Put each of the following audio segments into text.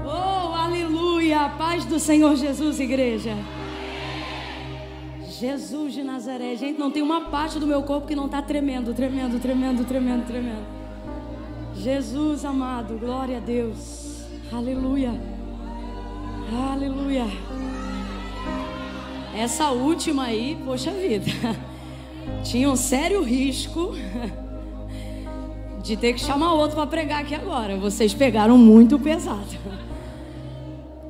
Oh, aleluia. A paz do Senhor Jesus, igreja. Jesus de Nazaré. Gente, não tem uma parte do meu corpo que não está tremendo, tremendo, tremendo, tremendo, tremendo. Jesus amado, glória a Deus. Aleluia. Aleluia. Essa última aí, poxa vida, tinha um sério risco de ter que chamar outro para pregar aqui agora. Vocês pegaram muito pesado.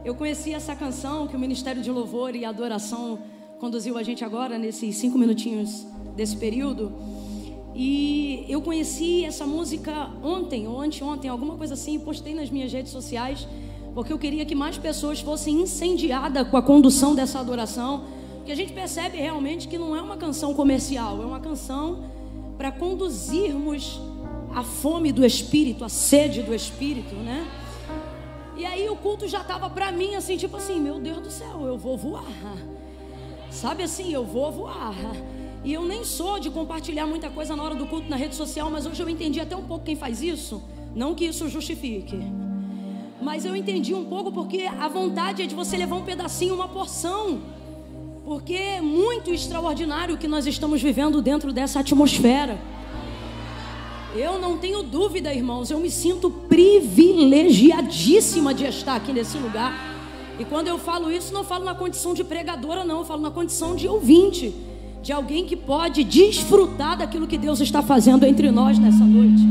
Eu conheci essa canção que o Ministério de Louvor e Adoração conduziu a gente agora, nesses 5 minutinhos desse período. E eu conheci essa música ontem ou anteontem, alguma coisa assim, e postei nas minhas redes sociais, porque eu queria que mais pessoas fossem incendiadas com a condução dessa adoração, porque a gente percebe realmente que não é uma canção comercial, é uma canção para conduzirmos a fome do Espírito, a sede do Espírito, né? E aí o culto já estava para mim assim, tipo assim, meu Deus do céu, eu vou voar. Sabe assim, eu vou voar. E eu nem sou de compartilhar muita coisa na hora do culto na rede social, mas hoje eu entendi até um pouco quem faz isso. Não que isso justifique, mas eu entendi um pouco porque a vontade é de você levar um pedacinho, uma porção. Porque é muito extraordinário o que nós estamos vivendo dentro dessa atmosfera. Eu não tenho dúvida, irmãos, eu me sinto privilegiadíssima de estar aqui nesse lugar. E quando eu falo isso, não falo na condição de pregadora, não. Eu falo na condição de ouvinte, de alguém que pode desfrutar daquilo que Deus está fazendo entre nós nessa noite.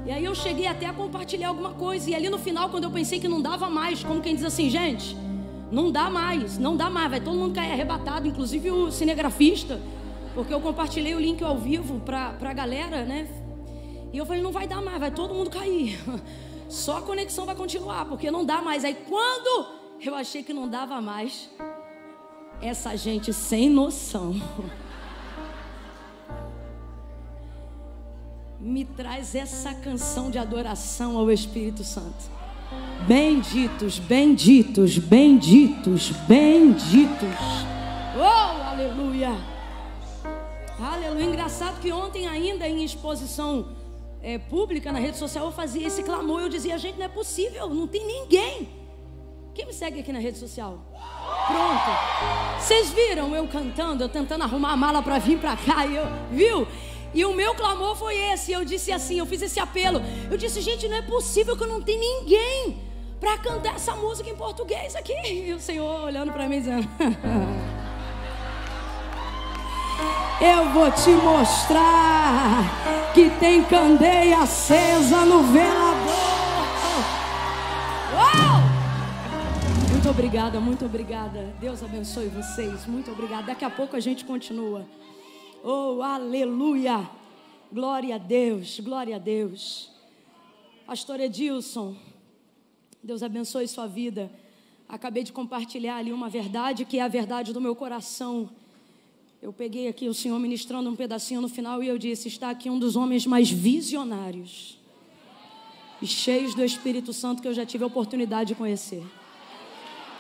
E aí eu cheguei até a compartilhar alguma coisa. E ali no final, quando eu pensei que não dava mais, como quem diz assim, gente, não dá mais, não dá mais, vai todo mundo cair arrebatado, inclusive o cinegrafista, porque eu compartilhei o link ao vivo para a galera, né? E eu falei, não vai dar mais, vai todo mundo cair. Só a conexão vai continuar, porque não dá mais. Aí quando eu achei que não dava mais, essa gente sem noção me traz essa canção de adoração ao Espírito Santo. Benditos, benditos, benditos, benditos. Oh, aleluia. Aleluia. Engraçado que ontem ainda em exposição pública na rede social eu fazia esse clamor. Eu dizia, gente, não é possível, não tem ninguém. Quem me segue aqui na rede social? Pronto. Vocês viram eu cantando, eu tentando arrumar a mala para vir para cá, viu? E o meu clamor foi esse. Eu disse assim, eu fiz esse apelo. Eu disse, gente, não é possível que eu não tenha ninguém para cantar essa música em português aqui. E o Senhor olhando para mim dizendo, eu vou te mostrar que tem candeia acesa no velador. Uau! Muito obrigada, muito obrigada. Deus abençoe vocês. Muito obrigada. Daqui a pouco a gente continua. Oh, aleluia. Glória a Deus, glória a Deus. Pastor Edilson, Deus abençoe sua vida. Acabei de compartilhar ali uma verdade que é a verdade do meu coração. Eu peguei aqui o Senhor ministrando um pedacinho no final e eu disse, está aqui um dos homens mais visionários e cheios do Espírito Santo que eu já tive a oportunidade de conhecer.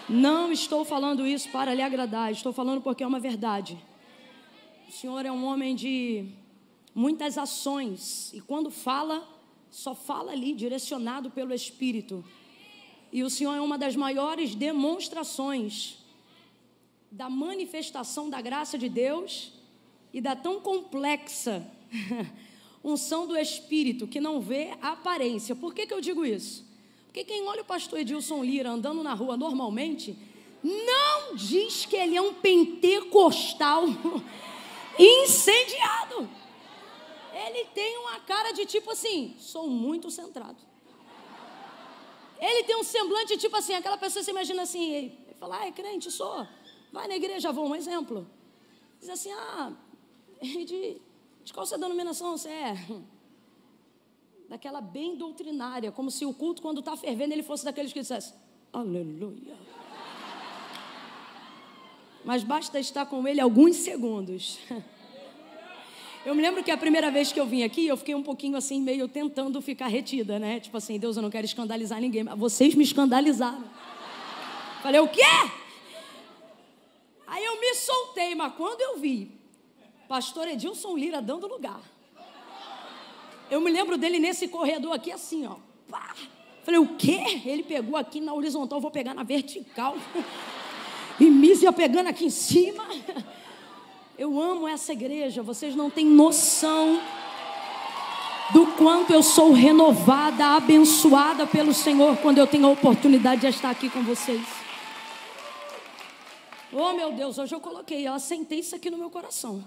Não estou falando isso para lhe agradar, estou falando porque é uma verdade. O Senhor é um homem de muitas ações e quando fala, só fala ali direcionado pelo Espírito. E o Senhor é uma das maiores demonstrações da manifestação da graça de Deus e da tão complexa unção do Espírito que não vê a aparência. Por que eu digo isso? Porque quem olha o pastor Edilson Lira andando na rua normalmente, não diz que ele é um pentecostal incendiado. Ele tem uma cara de tipo assim, sou muito centrado. Ele tem um semblante tipo assim, aquela pessoa você imagina assim, ele fala, é crente, sou. Vai na igreja, vou, um exemplo. Diz assim, de qual sua denominação você é? Daquela bem doutrinária, como se o culto, quando está fervendo, ele fosse daqueles que dissesse, aleluia. Mas basta estar com ele alguns segundos. Eu me lembro que a primeira vez que eu vim aqui, eu fiquei um pouquinho assim, meio tentando ficar retida, né? Tipo assim, Deus, eu não quero escandalizar ninguém, mas vocês me escandalizaram. Falei, o quê? Aí eu me soltei, mas quando eu vi pastor Edilson Lira dando lugar, eu me lembro dele nesse corredor aqui assim, ó. Pá! Falei, o quê? Ele pegou aqui na horizontal, eu vou pegar na vertical. E Mísia pegando aqui em cima. Eu amo essa igreja, vocês não têm noção do quanto eu sou renovada, abençoada pelo Senhor quando eu tenho a oportunidade de estar aqui com vocês. Oh meu Deus, hoje eu assentei isso aqui no meu coração.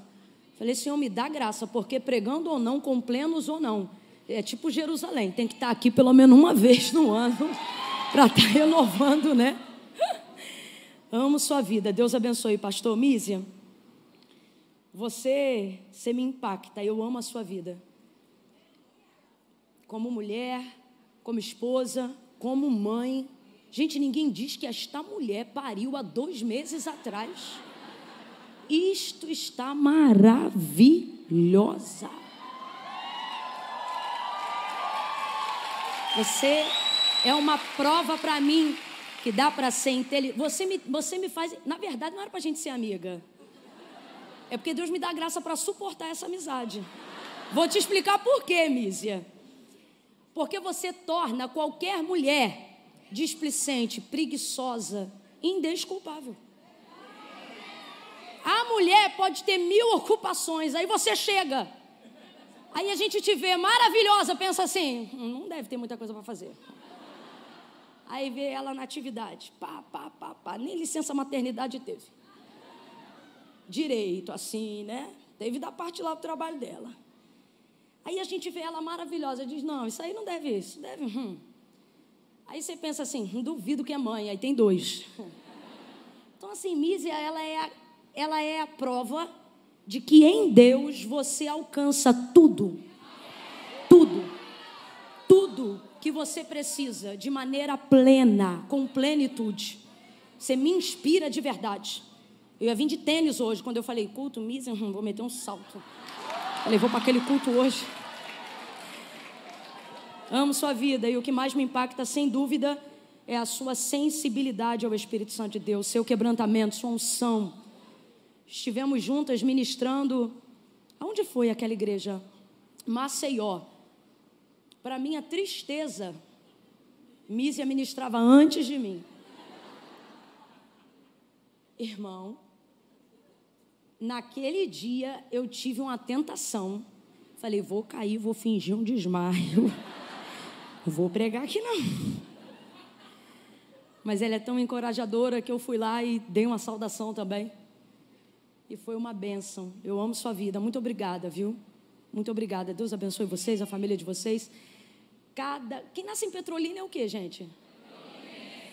Falei, Senhor, me dá graça, porque pregando ou não, com plenos ou não, é tipo Jerusalém, tem que estar aqui pelo menos uma vez no ano, para estar renovando, né? Amo sua vida, Deus abençoe, pastor Mísia. Você me impacta, eu amo a sua vida. Como mulher, como esposa, como mãe. Gente, ninguém diz que esta mulher pariu há 2 meses atrás. Isto está maravilhosa. Você é uma prova para mim que dá para ser inteligente. Você me faz... Na verdade, não era para a gente ser amiga. É porque Deus me dá graça para suportar essa amizade. Vou te explicar por quê, Mísia. Porque você torna qualquer mulher displicente, preguiçosa, indesculpável. A mulher pode ter 1000 ocupações, aí você chega, aí a gente te vê maravilhosa, pensa assim, não deve ter muita coisa para fazer. Aí vê ela na atividade, nem licença maternidade teve. Direito, assim, né? Teve da parte lá do trabalho dela. Aí a gente vê ela maravilhosa, diz, não, isso aí não deve, isso deve... Aí você pensa assim, duvido que é mãe, aí tem 2. Então assim, Mísia, ela é a prova de que em Deus você alcança tudo. Tudo. Tudo que você precisa de maneira plena, com plenitude. Você me inspira de verdade. Eu ia vir de tênis hoje, quando eu falei culto, Mísia, vou meter um salto. Falei, vou para aquele culto hoje. Amo sua vida e o que mais me impacta, sem dúvida, é a sua sensibilidade ao Espírito Santo de Deus, seu quebrantamento, sua unção. Estivemos juntas ministrando, aonde foi aquela igreja? Maceió. Para minha tristeza, Mísia ministrava antes de mim. Irmão, naquele dia eu tive uma tentação. Falei, vou cair, vou fingir um desmaio. Vou pregar aqui não. Mas ela é tão encorajadora que eu fui lá e dei uma saudação também. E foi uma bênção. Eu amo sua vida. Muito obrigada, viu? Muito obrigada. Deus abençoe vocês, a família de vocês. Quem nasce em Petrolina é o quê, gente?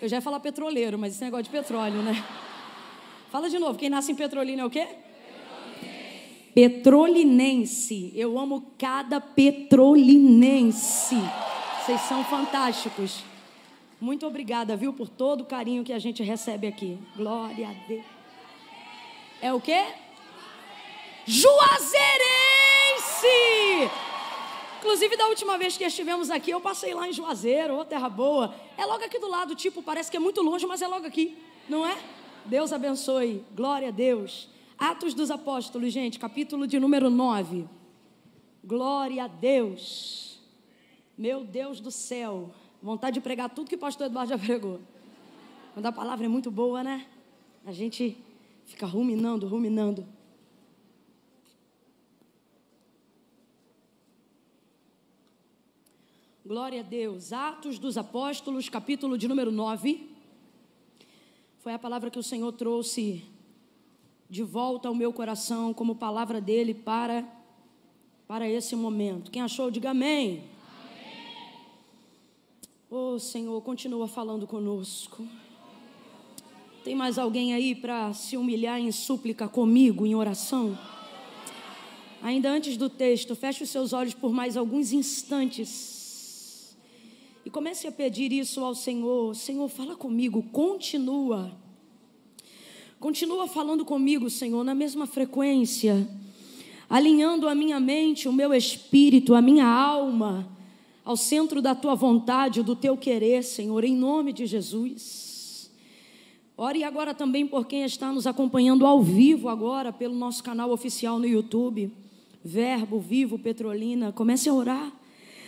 Eu já ia falar petroleiro, mas esse negócio de petróleo, né? Fala de novo. Quem nasce em Petrolina é o quê? Petrolinense. Eu amo cada petrolinense. Vocês são fantásticos. Muito obrigada, viu, por todo o carinho que a gente recebe aqui. Glória a Deus. É o quê? Juazeirense! Inclusive, da última vez que estivemos aqui, eu passei lá em Juazeiro, ô terra boa. É logo aqui do lado, tipo, parece que é muito longe, mas é logo aqui, não é? Deus abençoe. Glória a Deus. Atos dos Apóstolos, gente, capítulo de número 9. Glória a Deus. Meu Deus do céu, vontade de pregar tudo que o pastor Eduardo já pregou. Quando a palavra é muito boa, né? A gente fica ruminando. Glória a Deus. Atos dos Apóstolos, capítulo de número 9. Foi a palavra que o Senhor trouxe de volta ao meu coração como palavra dele para esse momento. Quem achou, diga amém. Oh, Senhor, continua falando conosco. Tem mais alguém aí para se humilhar em súplica comigo, em oração? Ainda antes do texto, feche os seus olhos por mais alguns instantes e comece a pedir isso ao Senhor. Senhor, fala comigo, continua falando comigo, Senhor, na mesma frequência, alinhando a minha mente, o meu espírito, a minha alma ao centro da tua vontade, do teu querer, Senhor, em nome de Jesus. Ore agora também por quem está nos acompanhando ao vivo agora, pelo nosso canal oficial no YouTube, Verbo Vivo Petrolina. Comece a orar.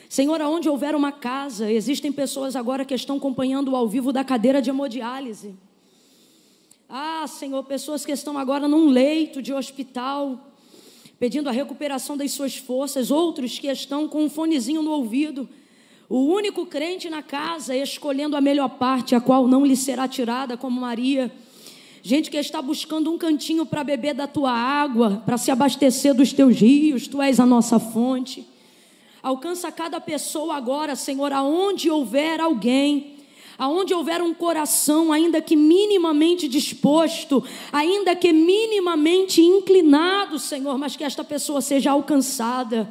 Senhor, aonde houver uma casa, existem pessoas agora que estão acompanhando ao vivo da cadeira de hemodiálise. Senhor, pessoas que estão agora num leito de hospital, pedindo a recuperação das suas forças. Outros que estão com um fonezinho no ouvido. O único crente na casa escolhendo a melhor parte, a qual não lhe será tirada, como Maria. Gente que está buscando um cantinho para beber da tua água, para se abastecer dos teus rios. Tu és a nossa fonte. Alcança cada pessoa agora, Senhor, aonde houver alguém, aonde houver um coração, ainda que minimamente disposto, ainda que minimamente inclinado, Senhor, mas que esta pessoa seja alcançada,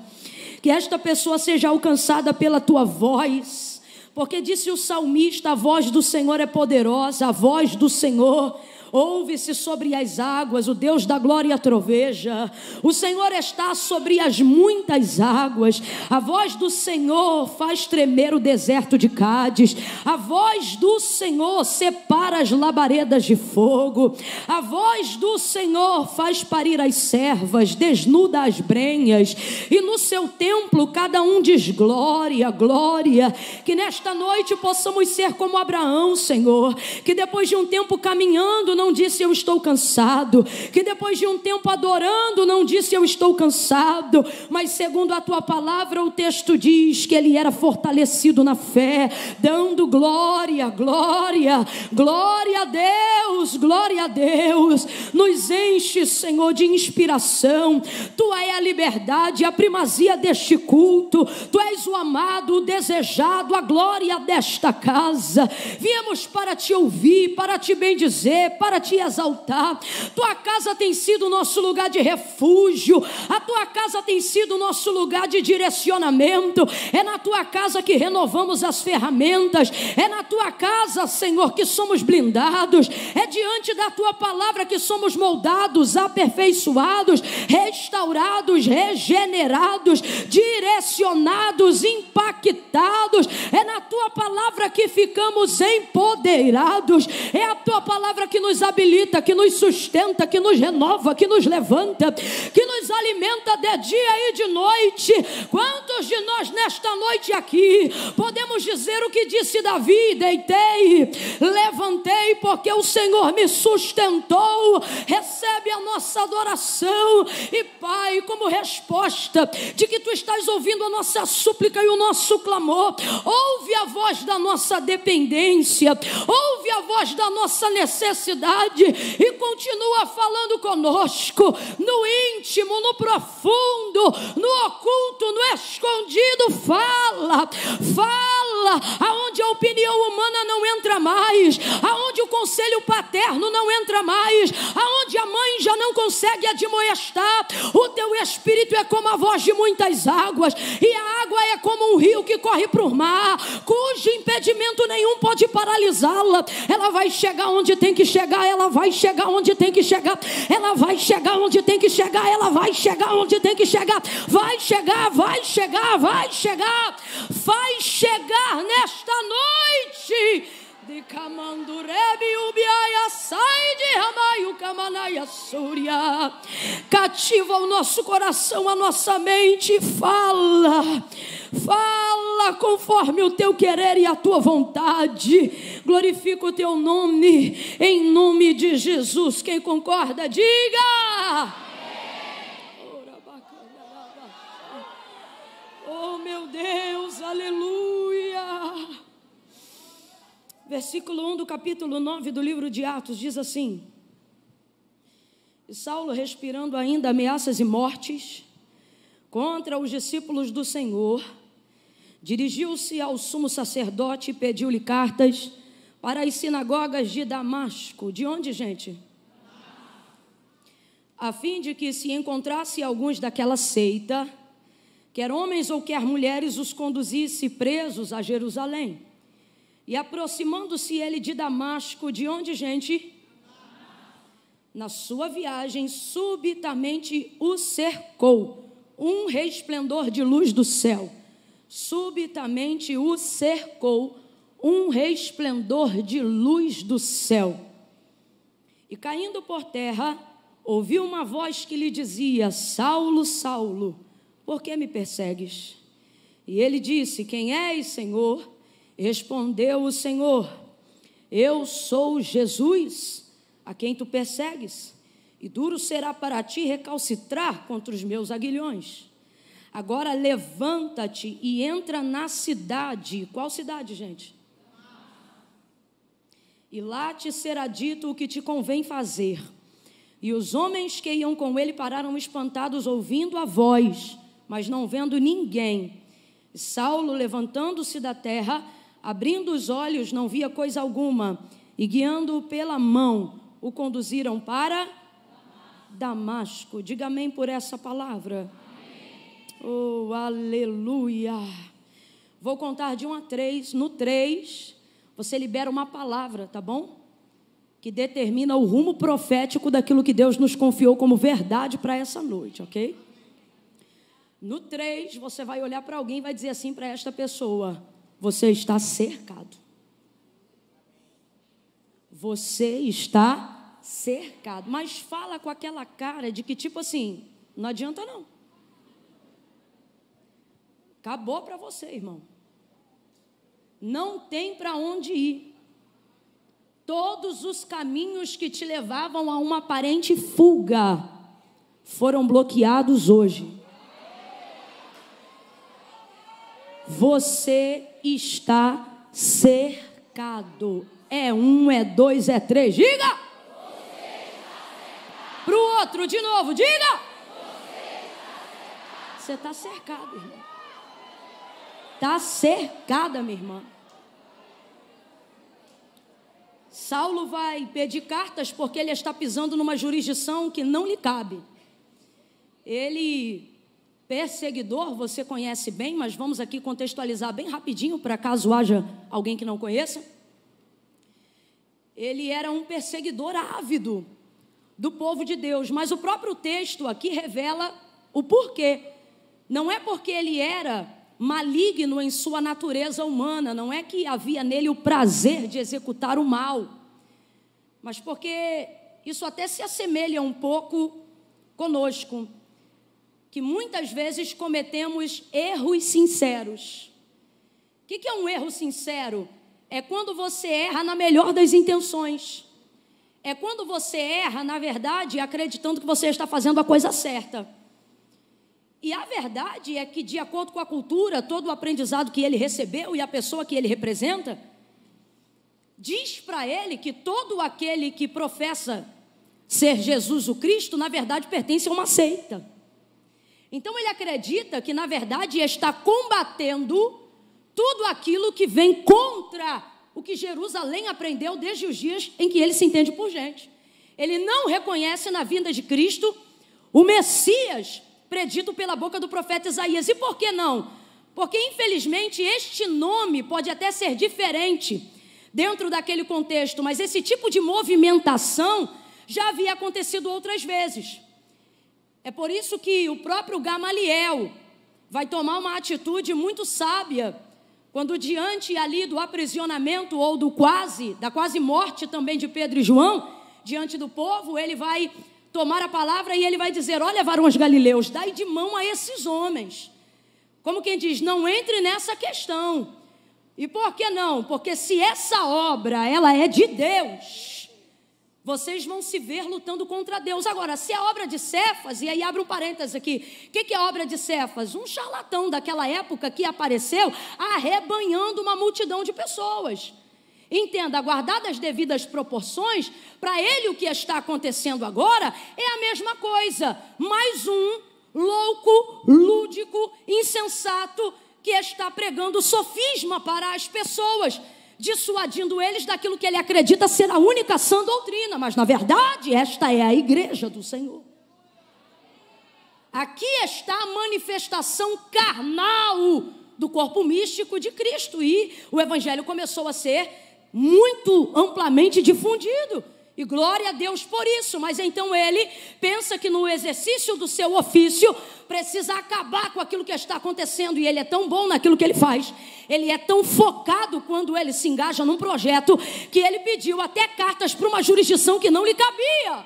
que esta pessoa seja alcançada pela tua voz, porque disse o salmista: a voz do Senhor é poderosa, a voz do Senhor ouve-se sobre as águas, o Deus da glória troveja. O Senhor está sobre as muitas águas. A voz do Senhor faz tremer o deserto de Cádiz. A voz do Senhor separa as labaredas de fogo. A voz do Senhor faz parir as servas, desnuda as brenhas. E no seu templo cada um diz glória, glória. Que nesta noite possamos ser como Abraão, Senhor, que depois de um tempo caminhando não disse eu estou cansado, que depois de um tempo adorando não disse eu estou cansado, mas segundo a tua palavra o texto diz que ele era fortalecido na fé, dando glória, glória, glória a Deus, glória a Deus. Nos enche, Senhor, de inspiração. Tu és a liberdade, a primazia deste culto. Tu és o amado, o desejado, a glória desta casa. Viemos para te ouvir, para te bendizer, para te exaltar. Tua casa tem sido o nosso lugar de refúgio. A tua casa tem sido o nosso lugar de direcionamento. É na tua casa que renovamos as ferramentas. É na tua casa, Senhor, que somos blindados. É diante da tua palavra que somos moldados, aperfeiçoados, restaurados, regenerados, direcionados, impactados. É na tua palavra que ficamos empoderados. É a tua palavra que nos habilita, que nos sustenta, que nos renova, que nos levanta, que nos alimenta de dia e de noite. Quantos de nós nesta noite aqui podemos dizer o que disse Davi: deitei, levantei, porque o Senhor me sustentou. Recebe a nossa adoração. E Pai, como resposta de que tu estás ouvindo a nossa súplica e o nosso clamor, ouve a voz da nossa dependência, ouve a voz da nossa necessidade e continua falando conosco no íntimo, no profundo, no oculto, no escondido. Fala, fala, aonde a opinião humana não entra mais, aonde o conselho paterno não entra mais, aonde a mãe já não consegue admoestar. O teu espírito é como a voz de muitas águas, e a água é como um rio que corre para o mar, cujo impedimento nenhum pode paralisá-la. Ela vai chegar onde tem que chegar, ela vai chegar onde tem que chegar, ela vai chegar onde tem que chegar, ela vai chegar onde tem que chegar, vai chegar, vai chegar, vai chegar, vai chegar nesta noite. De Camandurebi Ubiaia sai de Ramaio Camanaia Súria. Cativa o nosso coração, a nossa mente. Fala, fala conforme o teu querer e a tua vontade. Glorifica o teu nome, em nome de Jesus. Quem concorda, diga. Oh meu Deus, aleluia. Versículo 1 do capítulo 9 do livro de Atos diz assim: e Saulo, respirando ainda ameaças e mortes contra os discípulos do Senhor, dirigiu-se ao sumo sacerdote e pediu-lhe cartas para as sinagogas de Damasco. De onde, gente? A fim de que se encontrasse alguns daquela seita, quer homens ou quer mulheres, os conduzisse presos a Jerusalém. E aproximando-se ele de Damasco, de onde, gente? Na sua viagem, subitamente o cercou um resplendor de luz do céu. Subitamente o cercou um resplendor de luz do céu. E caindo por terra, ouviu uma voz que lhe dizia: Saulo, Saulo, por que me persegues? E ele disse: quem és, Senhor? Respondeu o Senhor: eu sou Jesus, a quem tu persegues, e duro será para ti recalcitrar contra os meus aguilhões. Agora levanta-te e entra na cidade. Qual cidade, gente? E lá te será dito o que te convém fazer. E os homens que iam com ele pararam espantados, ouvindo a voz, mas não vendo ninguém. E Saulo, levantando-se da terra, abrindo os olhos, não via coisa alguma, e guiando-o pela mão, o conduziram para Damasco. Diga amém por essa palavra. Oh, aleluia. Vou contar de 1 a 3. No 3, você libera uma palavra, tá bom? Que determina o rumo profético daquilo que Deus nos confiou como verdade para essa noite, ok? No 3, você vai olhar para alguém e vai dizer assim para esta pessoa: você está cercado. Você está cercado. Mas fala com aquela cara de que tipo assim, não adianta não. Acabou para você, irmão. Não tem para onde ir. Todos os caminhos que te levavam a uma aparente fuga foram bloqueados hoje. Você está cercado. É 1, é 2, é 3. Diga! Para o outro, de novo, diga! Você está cercado, irmão. Está cercada, minha irmã. Saulo vai pedir cartas porque ele está pisando numa jurisdição que não lhe cabe. Ele, perseguidor, você conhece bem, mas vamos aqui contextualizar bem rapidinho, para caso haja alguém que não conheça. Ele era um perseguidor ávido do povo de Deus, mas o próprio texto aqui revela o porquê. Não é porque ele era maligno em sua natureza humana, não é que havia nele o prazer de executar o mal, mas porque isso até se assemelha um pouco conosco, que muitas vezes cometemos erros sinceros. O que é um erro sincero? É quando você erra na melhor das intenções, é quando você erra, na verdade, acreditando que você está fazendo a coisa certa. E a verdade é que, de acordo com a cultura, todo o aprendizado que ele recebeu e a pessoa que ele representa, diz para ele que todo aquele que professa ser Jesus o Cristo, na verdade, pertence a uma seita. Então, ele acredita que, na verdade, está combatendo tudo aquilo que vem contra o que Jerusalém aprendeu desde os dias em que ele se entende por gente. Ele não reconhece na vinda de Cristo o Messias predito pela boca do profeta Isaías. E por que não? Porque, infelizmente, este nome pode até ser diferente dentro daquele contexto, mas esse tipo de movimentação já havia acontecido outras vezes. É por isso que o próprio Gamaliel vai tomar uma atitude muito sábia, quando diante ali do aprisionamento ou da quase morte também de Pedro e João, diante do povo, ele vai tomar a palavra e ele vai dizer: olha, varões galileus, dai de mão a esses homens. Como quem diz, não entre nessa questão. E por que não? Porque se essa obra, ela é de Deus, vocês vão se ver lutando contra Deus. Agora, se a obra de Cefas, e aí abre um parênteses aqui, o que é a obra de Cefas? Um charlatão daquela época que apareceu arrebanhando uma multidão de pessoas. Entenda, guardadas as devidas proporções, para ele o que está acontecendo agora é a mesma coisa. Mais um louco, lúdico, insensato, que está pregando sofisma para as pessoas, dissuadindo eles daquilo que ele acredita ser a única sã doutrina, mas na verdade esta é a igreja do Senhor. Aqui está a manifestação carnal do corpo místico de Cristo, e o evangelho começou a ser muito amplamente difundido, e glória a Deus por isso. Mas então ele pensa que no exercício do seu ofício precisa acabar com aquilo que está acontecendo, e ele é tão bom naquilo que ele faz, ele é tão focado quando ele se engaja num projeto, que ele pediu até cartas para uma jurisdição que não lhe cabia.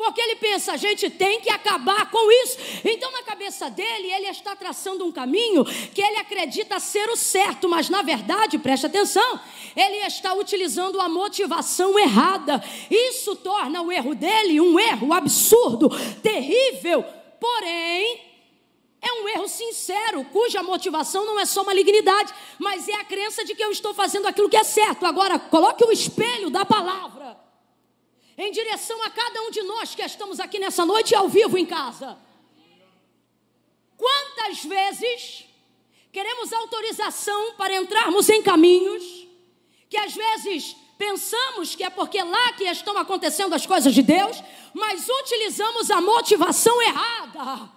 Porque ele pensa, a gente tem que acabar com isso. Então na cabeça dele, ele está traçando um caminho que ele acredita ser o certo, mas na verdade, preste atenção, ele está utilizando a motivação errada. Isso torna o erro dele um erro absurdo, terrível, porém é um erro sincero, cuja motivação não é só malignidade, mas é a crença de que eu estou fazendo aquilo que é certo. Agora, coloque o espelho da palavra em direção a cada um de nós que estamos aqui nessa noite ao vivo em casa. Quantas vezes queremos autorização para entrarmos em caminhos que às vezes pensamos que é porque lá que estão acontecendo as coisas de Deus, mas utilizamos a motivação errada.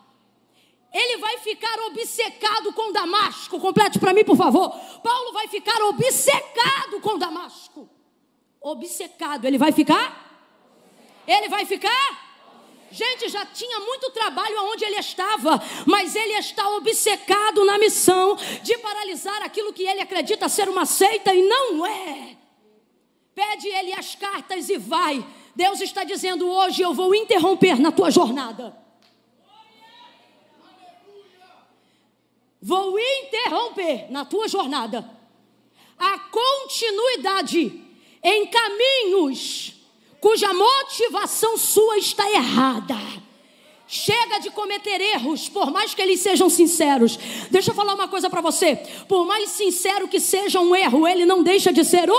Ele vai ficar obcecado com Damasco. Complete para mim, por favor. Paulo vai ficar obcecado com Damasco. Obcecado, ele vai ficar? Ele vai ficar? Gente, já tinha muito trabalho aonde ele estava, mas ele está obcecado na missão de paralisar aquilo que ele acredita ser uma seita e não é. Pede ele as cartas e vai. Deus está dizendo, hoje eu vou interromper na tua jornada. Vou interromper na tua jornada a continuidade em caminhos cuja motivação sua está errada. Chega de cometer erros, por mais que eles sejam sinceros. Deixa eu falar uma coisa para você. Por mais sincero que seja um erro, ele não deixa de ser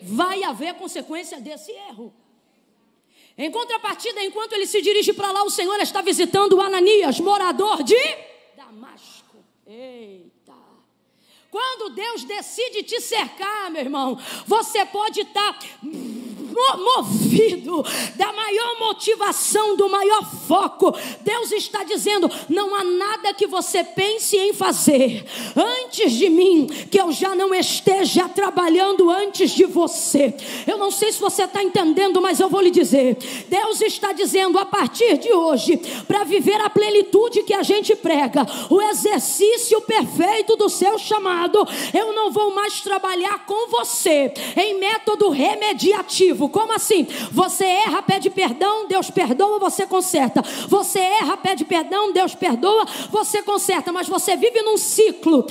vai haver consequência desse erro. Em contrapartida, enquanto ele se dirige para lá, o Senhor está visitando Ananias, morador de Damasco. Eita! Quando Deus decide te cercar, meu irmão, você pode estar movido da maior motivação, do maior foco. Deus está dizendo, não há nada que você pense em fazer antes de mim, que eu já não esteja trabalhando antes de você. Eu não sei se você está entendendo, mas eu vou lhe dizer, Deus está dizendo a partir de hoje, para viver a plenitude que a gente prega, o exercício perfeito do seu chamado, eu não vou mais trabalhar com você em método remediativo. Como assim? Você erra, pede perdão, Deus perdoa, você conserta. Você erra, pede perdão, Deus perdoa, você conserta. Mas você vive num ciclo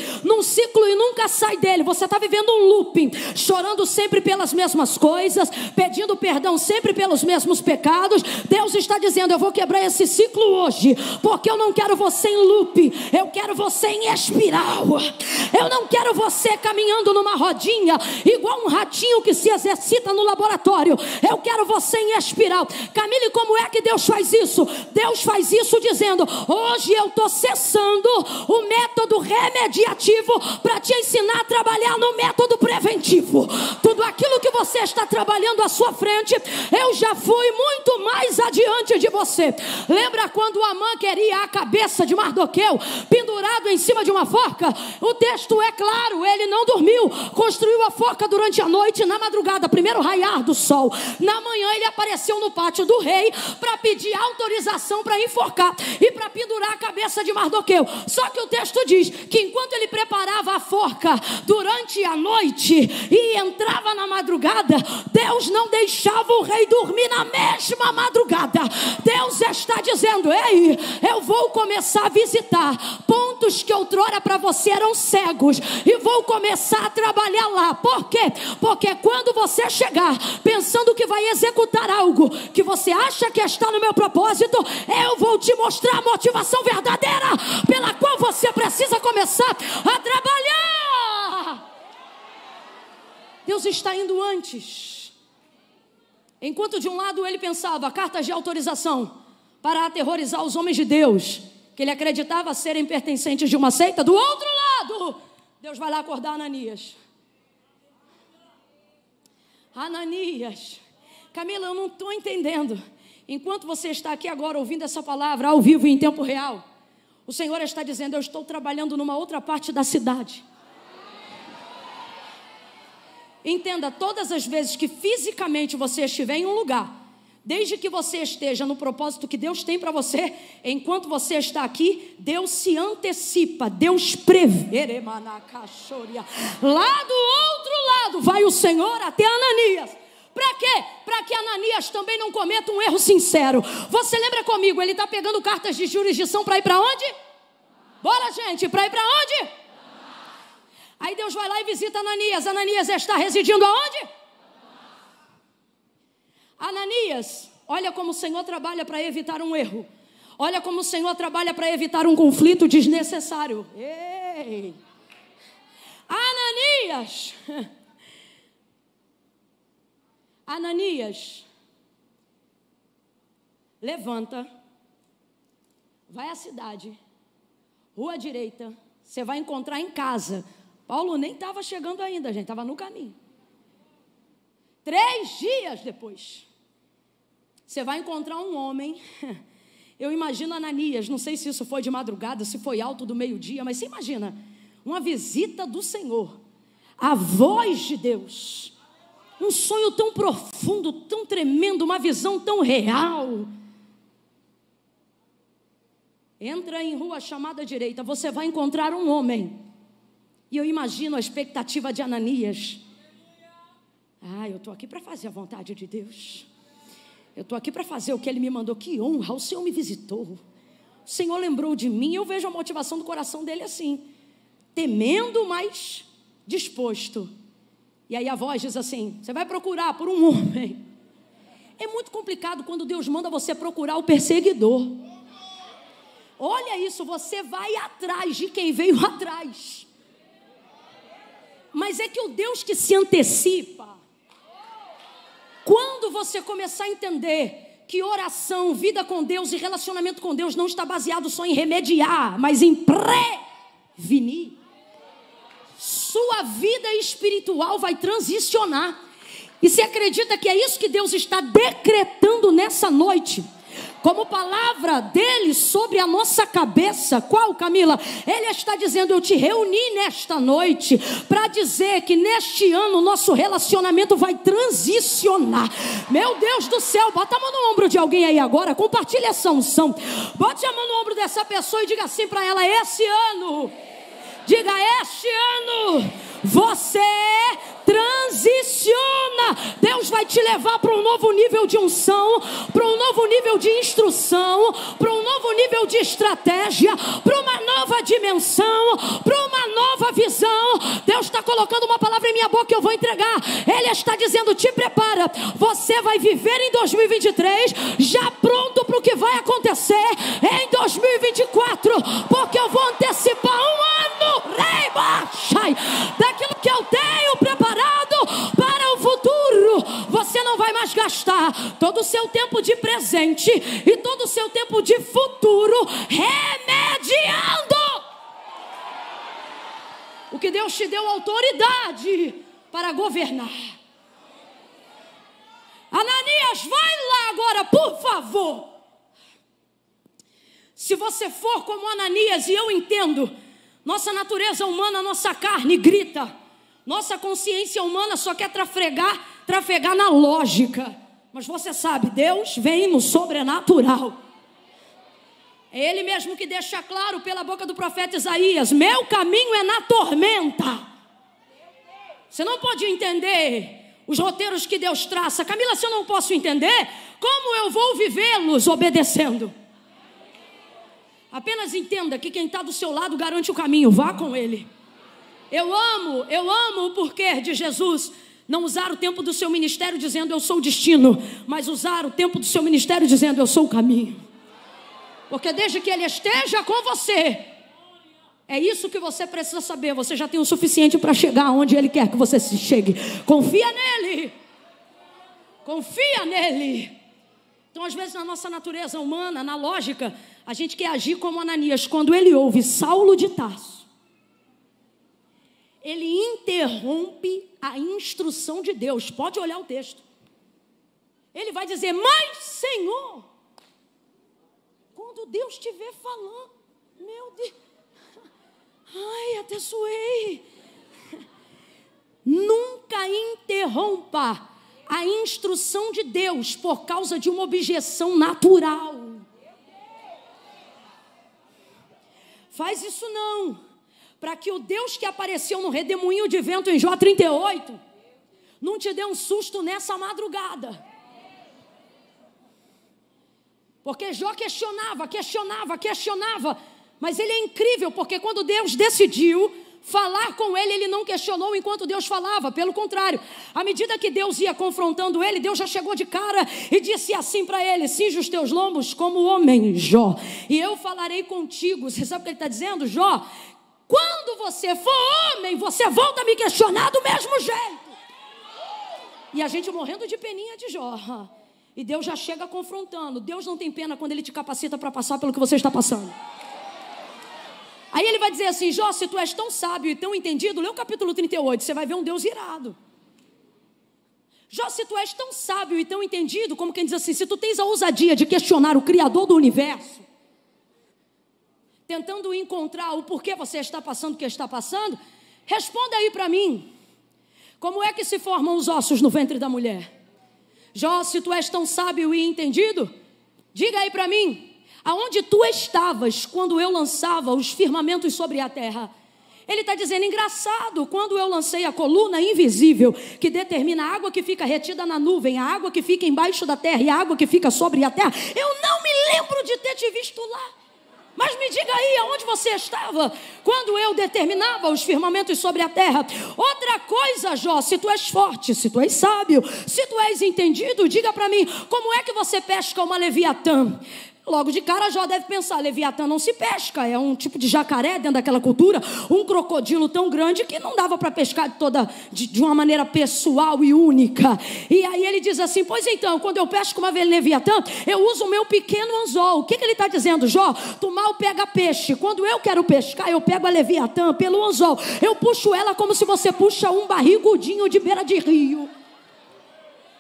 e nunca sai dele. Você está vivendo um looping, chorando sempre pelas mesmas coisas, pedindo perdão sempre pelos mesmos pecados. Deus está dizendo, eu vou quebrar esse ciclo hoje, porque eu não quero você em looping, eu quero você em espiral. Eu não quero você caminhando numa rodinha, igual um ratinho que se exercita no laboratório. Eu quero você em espiral. Camille, como é que Deus faz isso? Deus faz isso dizendo, hoje eu estou cessando o método remediativo para te ensinar a trabalhar no método preventivo. Tudo aquilo que você está trabalhando à sua frente, eu já fui muito mais adiante de você. Lembra quando Amã queria a cabeça de Mardoqueu pendurado em cima de uma forca? O texto é claro, ele não dormiu, construiu a forca durante a noite, na madrugada, primeiro raiar do sol, na manhã ele apareceu no pátio do rei para pedir autorização para enforcar e para pendurar a cabeça de Mardoqueu. Só que o texto diz que enquanto ele preparava a forca durante a noite e entrava na madrugada, Deus não deixava o rei dormir na mesma madrugada. Deus está dizendo, ei, eu vou começar a visitar pontos que outrora para você eram cegos e vou começar a trabalhar lá. Por quê? Porque quando você chegar pensando que vai executar algo que você acha que está no meu propósito, eu vou te mostrar a motivação verdadeira pela qual você precisa começar a trabalhar. Deus está indo antes. Enquanto de um lado ele pensava cartas de autorização para aterrorizar os homens de Deus, que ele acreditava serem pertencentes de uma seita, do outro lado, Deus vai lá acordar Ananias. Ananias, Camila, eu não estou entendendo. Enquanto você está aqui agora ouvindo essa palavra ao vivo e em tempo real, o Senhor está dizendo, eu estou trabalhando numa outra parte da cidade. Entenda, todas as vezes que fisicamente você estiver em um lugar, desde que você esteja no propósito que Deus tem para você, enquanto você está aqui, Deus se antecipa, Deus prevê. Lá do outro lado vai o Senhor até Ananias Para quê? Para que Ananias também não cometa um erro sincero. Você lembra comigo, ele está pegando cartas de jurisdição para ir para onde? Bora, gente, para ir para onde? Aí Deus vai lá e visita Ananias. Ananias está residindo aonde? Ananias, olha como o Senhor trabalha para evitar um erro. Olha como o Senhor trabalha para evitar um conflito desnecessário. Ei! Ananias! Ananias, levanta, vai à cidade, rua direita, você vai encontrar em casa. Paulo nem estava chegando ainda, gente, estava no caminho. 3 dias depois, você vai encontrar um homem. Eu imagino Ananias, não sei se isso foi de madrugada, se foi alto do meio-dia, mas você imagina, uma visita do Senhor, a voz de Deus, um sonho tão profundo, tão tremendo, uma visão tão real. Entra em rua chamada direita, você vai encontrar um homem. E eu imagino a expectativa de Ananias. Eu estou aqui para fazer a vontade de Deus. Eu estou aqui para fazer o que Ele me mandou. Que honra, o Senhor me visitou. O Senhor lembrou de mim. Eu vejo a motivação do coração dele assim. Temendo, mas disposto. E aí a voz diz assim, você vai procurar por um homem. É muito complicado quando Deus manda você procurar o perseguidor. Olha isso, você vai atrás de quem veio atrás. Mas é que o Deus que se antecipa, quando você começar a entender que oração, vida com Deus e relacionamento com Deus não está baseado só em remediar, mas em prevenir, sua vida espiritual vai transicionar. E você acredita que é isso que Deus está decretando nessa noite? Como palavra dele sobre a nossa cabeça. Qual, Camila? Ele está dizendo, eu te reuni nesta noite para dizer que neste ano o nosso relacionamento vai transicionar. Meu Deus do céu, bota a mão no ombro de alguém aí agora, compartilha essa unção. Bote a mão no ombro dessa pessoa e diga assim para ela, esse ano, diga, este ano, você transiciona. Deus vai te levar para um novo nível de unção, para um novo nível de instrução, para um novo nível de estratégia, para uma nova dimensão, para uma nova visão. Deus está colocando uma palavra em minha boca e eu vou entregar. Ele está dizendo, te prepara. Você vai viver em 2023 já pronto para o que vai acontecer em 2024, porque eu vou antecipar um ano daquilo que eu tenho preparado para o futuro. Você não vai mais gastar todo o seu tempo de presente e todo o seu tempo de futuro remediando o que Deus te deu autoridade para governar. Ananias, vai lá agora, por favor. Se você for como Ananias, e eu entendo, nossa natureza humana, nossa carne grita, nossa consciência humana só quer trafegar na lógica. Mas você sabe, Deus vem no sobrenatural. É Ele mesmo que deixa claro pela boca do profeta Isaías, meu caminho é na tormenta. Você não pode entender os roteiros que Deus traça. Camila, se eu não posso entender, como eu vou vivê-los obedecendo? Apenas entenda que quem está do seu lado garante o caminho, vá com Ele. Eu amo o porquê de Jesus não usar o tempo do seu ministério dizendo eu sou o destino, mas usar o tempo do seu ministério dizendo eu sou o caminho. Porque desde que Ele esteja com você, é isso que você precisa saber, você já tem o suficiente para chegar onde Ele quer que você se chegue. Confia nele. Confia nele. Então, às vezes, na nossa natureza humana, na lógica, a gente quer agir como Ananias. Quando ele ouve Saulo de Tarso, ele interrompe a instrução de Deus. Pode olhar o texto. Ele vai dizer, mas Senhor, quando Deus estiver falando, meu Deus, ai, até suei. Nunca interrompa a instrução de Deus por causa de uma objeção natural. Faz isso não, para que o Deus que apareceu no redemoinho de vento em Jó 38, não te dê um susto nessa madrugada. Porque Jó questionava, mas ele é incrível, porque quando Deus decidiu falar com ele, ele não questionou enquanto Deus falava, pelo contrário, à medida que Deus ia confrontando ele, Deus já chegou de cara e disse assim para ele: cinge os teus lombos como homem, Jó, e eu falarei contigo. Você sabe o que ele está dizendo, Jó? Quando você for homem, você volta a me questionar do mesmo jeito. E a gente morrendo de peninha de Jó, e Deus já chega confrontando. Deus não tem pena quando Ele te capacita para passar pelo que você está passando. Aí Ele vai dizer assim: Jó, se tu és tão sábio e tão entendido, lê o capítulo 38, você vai ver um Deus irado. Jó, se tu és tão sábio e tão entendido, como quem diz assim, se tu tens a ousadia de questionar o Criador do universo, tentando encontrar o porquê você está passando o que está passando, responda aí para mim, como é que se formam os ossos no ventre da mulher? Jó, se tu és tão sábio e entendido, diga aí para mim, aonde tu estavas quando eu lançava os firmamentos sobre a terra? Ele está dizendo, engraçado, quando eu lancei a coluna invisível, que determina a água que fica retida na nuvem, a água que fica embaixo da terra e a água que fica sobre a terra, eu não me lembro de ter te visto lá. Mas me diga aí, aonde você estava quando eu determinava os firmamentos sobre a terra? Outra coisa, Jó, se tu és forte, se tu és sábio, se tu és entendido, diga para mim, como é que você pesca uma leviatã? Logo de cara, Jó deve pensar, leviatã não se pesca, é um tipo de jacaré dentro daquela cultura, um crocodilo tão grande que não dava para pescar de uma maneira pessoal e única. E aí ele diz assim, pois então, quando eu pesco uma leviatã, eu uso o meu pequeno anzol. O que ele está dizendo, Jó? Tu mal pega peixe. Quando eu quero pescar, eu pego a leviatã pelo anzol, eu puxo ela como se você puxa um barrigudinho de beira de rio.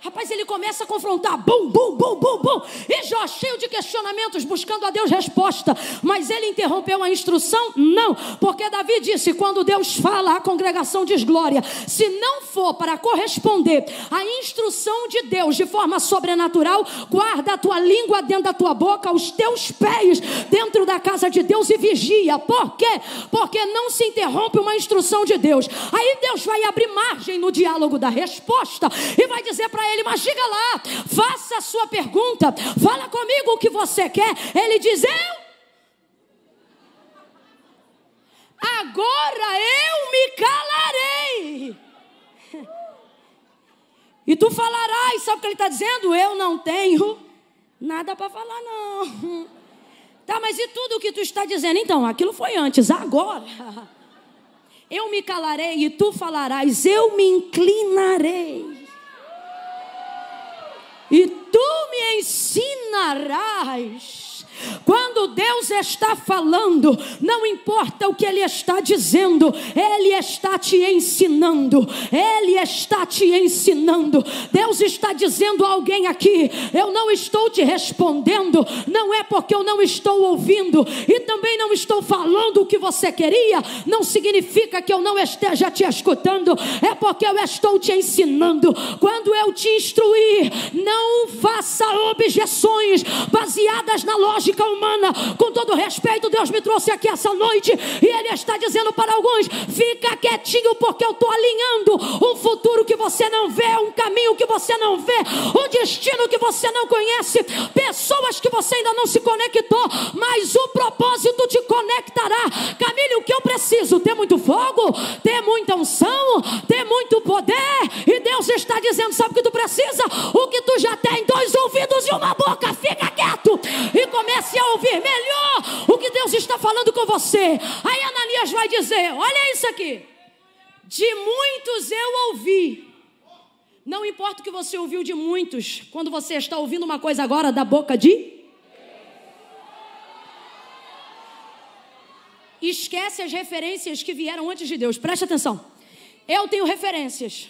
Rapaz, ele começa a confrontar, bum, bum, bum, bum, bum, e Jó cheio de questionamentos, buscando a Deus resposta, mas ele interrompeu a instrução? Não, porque Davi disse, quando Deus fala, a congregação diz glória. Se não for para corresponder à instrução de Deus de forma sobrenatural, guarda a tua língua dentro da tua boca, os teus pés dentro da casa de Deus e vigia. Por quê? Porque não se interrompe uma instrução de Deus. Aí Deus vai abrir margem no diálogo da resposta e vai dizer para ele, mas diga lá, faça a sua pergunta, fala comigo o que você quer. Ele diz, agora eu me calarei e tu falarás. Sabe o que ele está dizendo? Eu não tenho nada para falar não. Tá, mas e tudo o que tu está dizendo? Então, aquilo foi antes, agora eu me calarei e tu falarás, eu me inclinarei e tu me ensinarás. Quando Deus está falando, não importa o que Ele está dizendo, Ele está te ensinando. Ele está te ensinando. Deus está dizendo a alguém aqui, eu não estou te respondendo, não é porque eu não estou ouvindo, e também não estou falando o que você queria, não significa que eu não esteja te escutando, é porque eu estou te ensinando. Quando eu te instruir, não faça objeções baseadas na lógica humana. Com todo respeito, Deus me trouxe aqui essa noite e Ele está dizendo para alguns, fica quietinho, porque eu estou alinhando um futuro que você não vê, um caminho que você não vê, um destino que você não conhece, pessoas que você ainda não se conectou, mas o propósito te conectará. Camille, o que eu preciso? Ter muito fogo, ter muita unção, ter muito poder. E Deus está dizendo, sabe o que tu precisa? O que tu já tem, 2 ouvidos e uma boca. Fica quieto e comece a ouvir melhor o que Deus está falando com você. Aí Ananias vai dizer, olha isso aqui, de muitos eu ouvi. Não importa o que você ouviu de muitos, quando você está ouvindo uma coisa agora da boca de... Esquece as referências que vieram antes de Deus. Preste atenção. Eu tenho referências.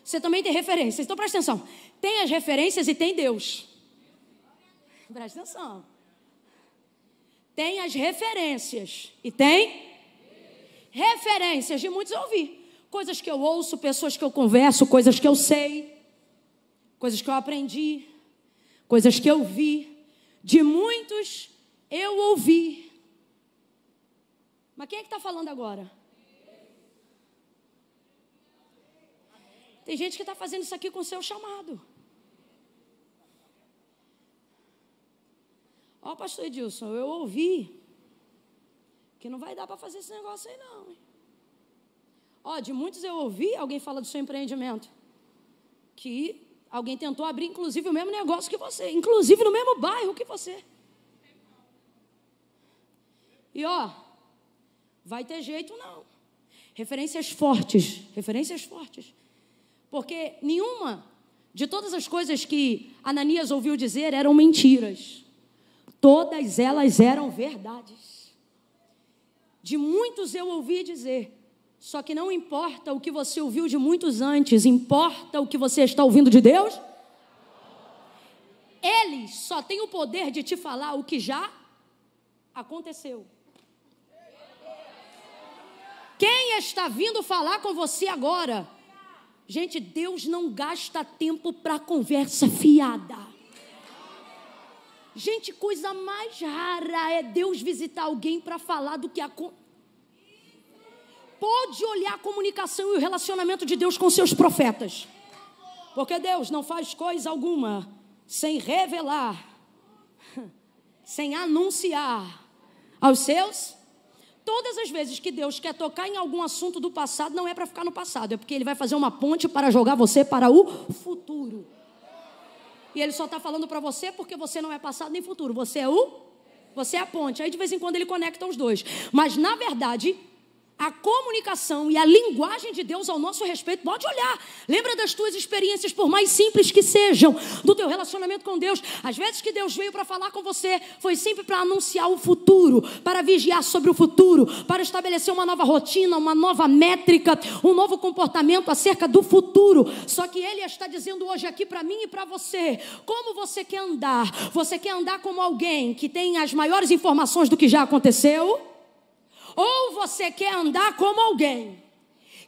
Você também tem referências. Então preste atenção. Tem as referências e tem Deus. Preste atenção. Tem as referências e tem referências de muitos eu ouvi. Coisas que eu ouço, pessoas que eu converso, coisas que eu sei, coisas que eu aprendi, coisas que eu vi. De muitos eu ouvi. Mas quem é que está falando agora? Tem gente que está fazendo isso aqui com o seu chamado. Ó, pastor Edilson, eu ouvi que não vai dar para fazer esse negócio aí não. Ó, de muitos eu ouvi alguém falar do seu empreendimento, que alguém tentou abrir inclusive o mesmo negócio que você, inclusive no mesmo bairro que você. E ó, vai ter jeito não. Referências fortes. Porque nenhuma de todas as coisas que Ananias ouviu dizer eram mentiras. Todas elas eram verdades. De muitos eu ouvi dizer, só que não importa o que você ouviu de muitos antes, importa o que você está ouvindo de Deus. Eles só têm o poder de te falar o que já aconteceu. Quem está vindo falar com você agora? Gente, Deus não gasta tempo para conversa fiada. Gente, coisa mais rara é Deus visitar alguém para falar do que aconteceu. Pode olhar a comunicação e o relacionamento de Deus com seus profetas. Porque Deus não faz coisa alguma sem revelar, sem anunciar aos seus. Todas as vezes que Deus quer tocar em algum assunto do passado, não é para ficar no passado, é porque Ele vai fazer uma ponte para jogar você para o futuro. E Ele só está falando para você porque você não é passado nem futuro, você é a ponte. Aí de vez em quando Ele conecta os dois. Mas na verdade, a comunicação e a linguagem de Deus ao nosso respeito, pode olhar. Lembra das tuas experiências, por mais simples que sejam, do teu relacionamento com Deus. Às vezes que Deus veio para falar com você, foi sempre para anunciar o futuro, para vigiar sobre o futuro, para estabelecer uma nova rotina, uma nova métrica, um novo comportamento acerca do futuro. Só que Ele está dizendo hoje aqui para mim e para você, como você quer andar? Você quer andar como alguém que tem as maiores informações do que já aconteceu? Ou você quer andar como alguém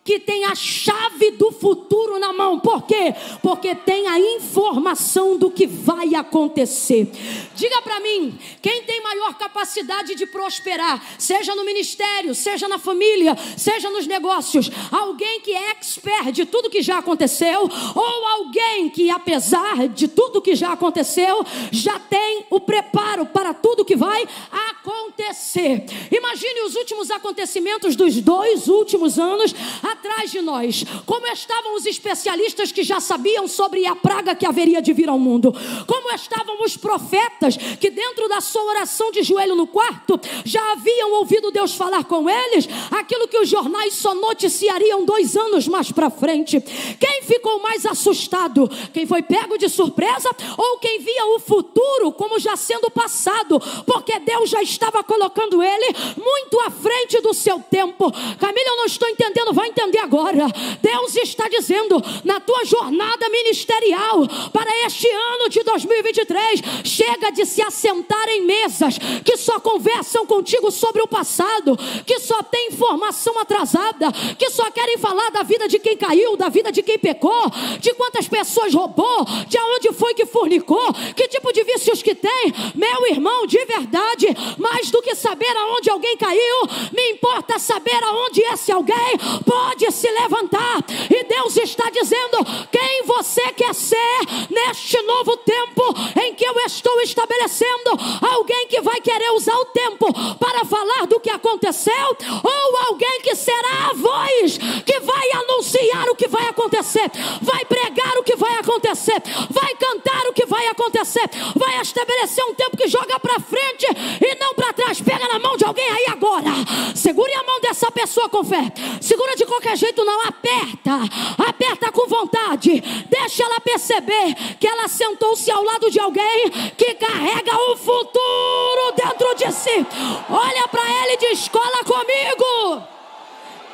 que tem a chave do futuro na mão? Por quê? Porque tem a informação do que vai acontecer. Diga para mim, quem tem maior capacidade de prosperar, seja no ministério, seja na família, seja nos negócios, alguém que é expert de tudo que já aconteceu, ou alguém que, apesar de tudo que já aconteceu, já tem o preparo para tudo que vai acontecer. Imagine os últimos acontecimentos dos 2 últimos anos atrás de nós. Como estavam os especialistas que já sabiam sobre a praga que haveria de vir ao mundo. Como estavam os profetas que dentro da sua oração de joelho no quarto já haviam ouvido Deus falar com eles aquilo que os jornais só noticiariam 2 anos mais para frente. Quem ficou mais assustado? Quem foi pego de surpresa ou quem via o futuro como já sendo passado? Porque Deus já estava colocando ele muito à frente do seu tempo. Camila, eu não estou entendendo, vai entender agora. Deus está dizendo, na tua jornada ministerial para este ano de 2023, chega de se assentar em mesas que só conversam contigo sobre o passado, que só tem informação atrasada, que só querem falar da vida de quem caiu, da vida de quem pecou, de quantas pessoas roubou, de onde foi que fornicou, que tipo de vícios que tem. Meu irmão, de verdade, mais do que saber aonde alguém caiu, me importa saber aonde esse alguém pode se levantar. E Deus está dizendo, quem você quer ser neste novo tempo em que eu estou estabelecendo? Alguém que vai querer usar o tempo para falar do que aconteceu, ou alguém que será a voz que vai anunciar o que vai acontecer, vai pregar o que vai acontecer, vai cantar o que vai acontecer, vai estabelecer um tempo que joga para frente e não para trás. Pega na mão de alguém aí agora, segure a mão dessa pessoa com fé, segura de qualquer jeito não, aperta com vontade, deixa ela perceber que ela sentou-se ao lado de alguém que carrega o futuro dentro de si. Olha para ela e diz, cola comigo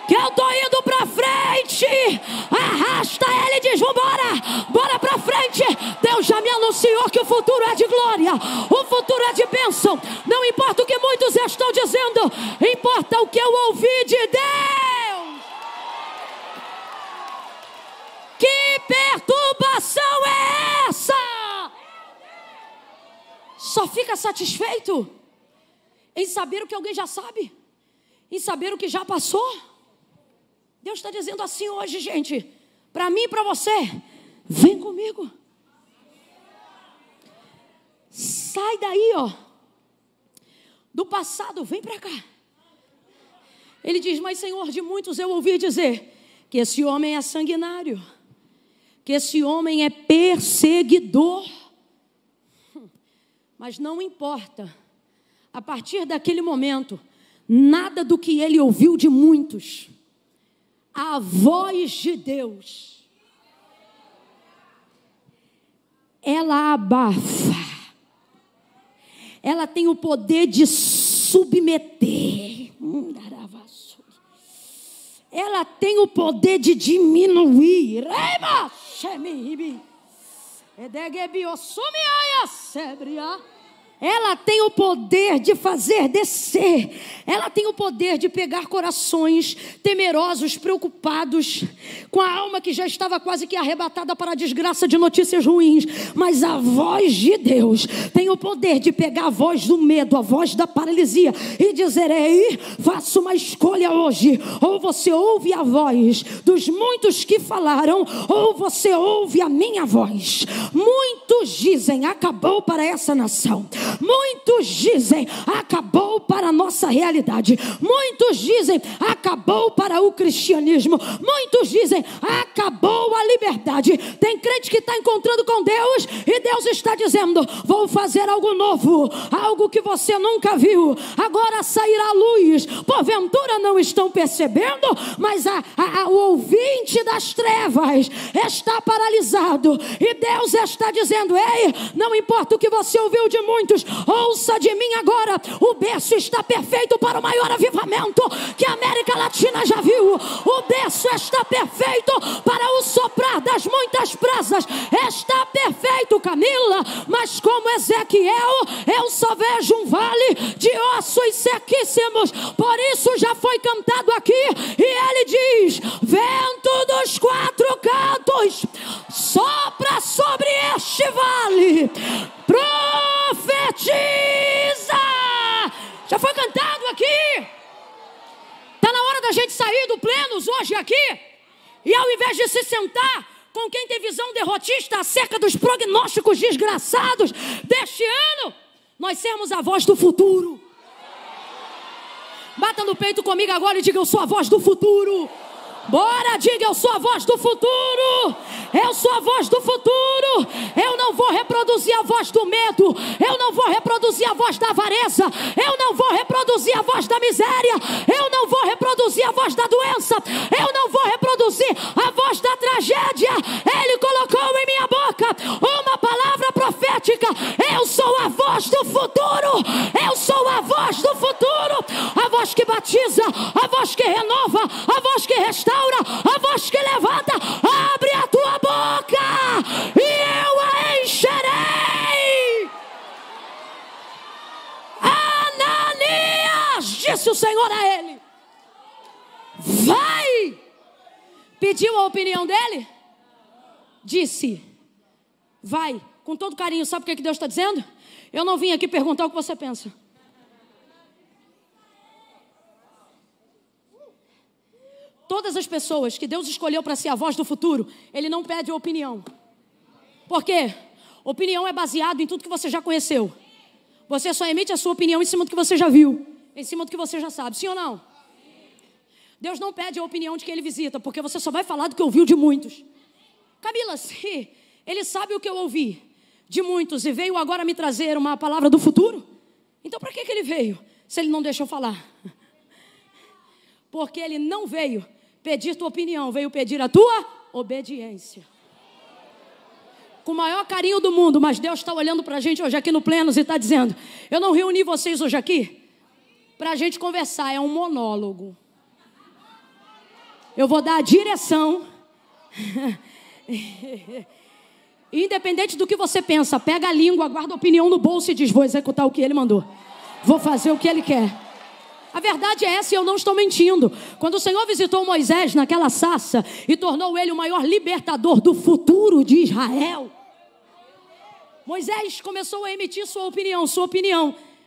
que eu tô indo pra frente. Arrasta ela e diz, vambora, bora pra frente. Deus já me anunciou que o futuro é de glória, o futuro é de bênção. Não importa o que muitos estão dizendo, importa o que eu ouvi de Deus. Que perturbação é essa? Só fica satisfeito em saber o que alguém já sabe, em saber o que já passou. Deus está dizendo assim hoje, gente, para mim e para você, vem comigo. Sai daí, ó, do passado, vem para cá. Ele diz, mas Senhor, de muitos eu ouvi dizer que esse homem é sanguinário, que esse homem é perseguidor. Mas não importa, a partir daquele momento, nada do que ele ouviu de muitos, a voz de Deus, ela abafa, ela tem o poder de submeter, ela tem o poder de diminuir, ela tem o poder de fazer descer, ela tem o poder de pegar corações temerosos, preocupados, com a alma que já estava quase que arrebatada para a desgraça de notícias ruins, mas a voz de Deus tem o poder de pegar a voz do medo, a voz da paralisia e dizer, ei, faça uma escolha hoje, ou você ouve a voz dos muitos que falaram, ou você ouve a minha voz. Muitos dizem, acabou para essa nação. Muitos dizem, acabou para a nossa realidade. Muitos dizem, acabou para o cristianismo. Muitos dizem, acabou a liberdade. Tem crente que está encontrando com Deus e Deus está dizendo, vou fazer algo novo, algo que você nunca viu. Agora sairá a luz. Porventura não estão percebendo, mas o ouvinte das trevas está paralisado e Deus está dizendo, ei, não importa o que você ouviu de muitos, ouça de mim agora, o berço está perfeito para o maior avivamento que a América Latina já viu. O berço está perfeito para o soprar das muitas brasas, está perfeito, Camila, mas como Ezequiel, eu só vejo um vale de ossos sequíssimos. Por isso já foi cantado aqui, e ele diz, vento dos quatro cantos, sopra sobre este vale, profetiza. Já foi cantado aqui. Está na hora da gente sair do Plenos hoje aqui, e ao invés de se sentar com quem tem visão derrotista acerca dos prognósticos desgraçados deste ano, nós sermos a voz do futuro. Bata no peito comigo agora e diga, eu sou a voz do futuro. Bora, diga, eu sou a voz do futuro. Eu sou a voz do futuro. Eu não vou reproduzir a voz do medo. Eu não vou reproduzir a voz da avareza. Eu não vou reproduzir a voz da miséria. Eu não vou reproduzir a voz da doença. Eu não vou reproduzir a voz da tragédia. Ele colocou em minha boca uma palavra profética. Eu sou a voz do futuro. Eu sou a voz do futuro. A voz que batiza, a voz que renova, a voz que restaura, a voz que levanta. Abre a tua boca e eu a encherei. Ananias, disse o Senhor a ele, vai. Pediu a opinião dele? Disse, vai, com todo carinho. Sabe o que Deus está dizendo? Eu não vim aqui perguntar o que você pensa. Todas as pessoas que Deus escolheu para ser a voz do futuro, Ele não pede opinião. Por quê? Opinião é baseado em tudo que você já conheceu. Você só emite a sua opinião em cima do que você já viu, em cima do que você já sabe. Sim ou não? Deus não pede a opinião de quem Ele visita, porque você só vai falar do que ouviu de muitos. Camila, se Ele sabe o que eu ouvi de muitos e veio agora me trazer uma palavra do futuro, então para que Ele veio, se Ele não deixa eu falar? Porque Ele não veio pedir tua opinião, veio pedir a tua obediência. Com o maior carinho do mundo, mas Deus está olhando para a gente hoje aqui no Plenos e está dizendo, eu não reuni vocês hoje aqui para a gente conversar, é um monólogo. Eu vou dar a direção. Independente do que você pensa, pega a língua, guarda a opinião no bolso e diz, vou executar o que Ele mandou. Vou fazer o que Ele quer. A verdade é essa e eu não estou mentindo. Quando o Senhor visitou Moisés naquela sarça e tornou ele o maior libertador do futuro de Israel, Moisés começou a emitir sua opinião.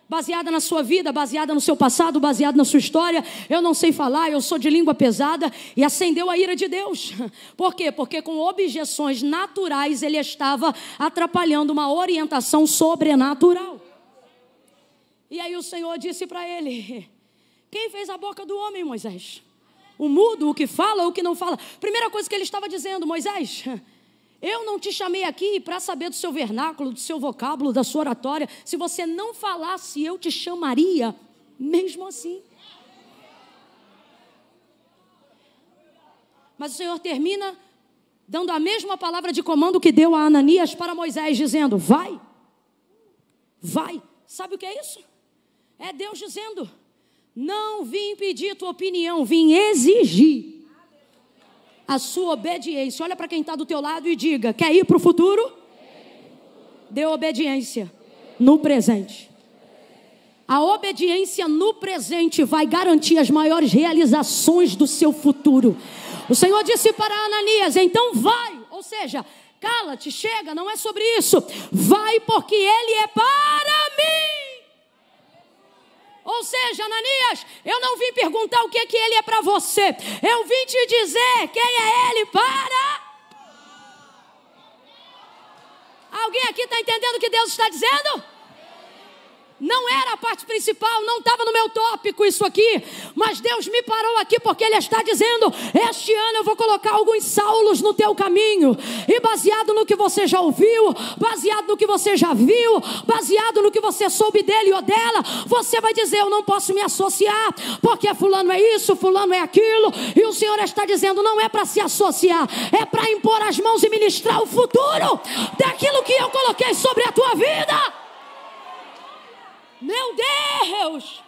baseada na sua vida, baseada no seu passado, baseada na sua história. Eu não sei falar, eu sou de língua pesada. E acendeu a ira de Deus. Por quê? Porque com objeções naturais ele estava atrapalhando uma orientação sobrenatural. E aí o Senhor disse para ele: quem fez a boca do homem, Moisés? O mudo, o que fala ou o que não fala? Primeira coisa que ele estava dizendo: Moisés, eu não te chamei aqui para saber do seu vernáculo, do seu vocábulo, da sua oratória. Se você não falasse, eu te chamaria mesmo assim. Mas o Senhor termina dando a mesma palavra de comando que deu a Ananias para Moisés, dizendo: vai, vai. Sabe o que é isso? É Deus dizendo: não vim pedir tua opinião, vim exigir a sua obediência. Olha para quem está do teu lado e diga: quer ir para o futuro? Dê obediência no presente. A obediência no presente vai garantir as maiores realizações do seu futuro. O Senhor disse para Ananias: então vai. Ou seja, cala-te, chega, não é sobre isso. Vai, porque ele é para mim. Ou seja, Ananias, eu não vim perguntar o que ele é para você. Eu vim te dizer quem é ele para... Alguém aqui está entendendo o que Deus está dizendo? Não era a parte principal, não estava no meu tópico isso aqui, mas Deus me parou aqui porque Ele está dizendo: este ano eu vou colocar alguns Saulos no teu caminho, e baseado no que você já ouviu, baseado no que você já viu, baseado no que você soube dele ou dela, você vai dizer: eu não posso me associar, porque fulano é isso, fulano é aquilo. E o Senhor está dizendo: não é para se associar, é para impor as mãos e ministrar o futuro daquilo que eu coloquei sobre a tua vida. Meu Deus!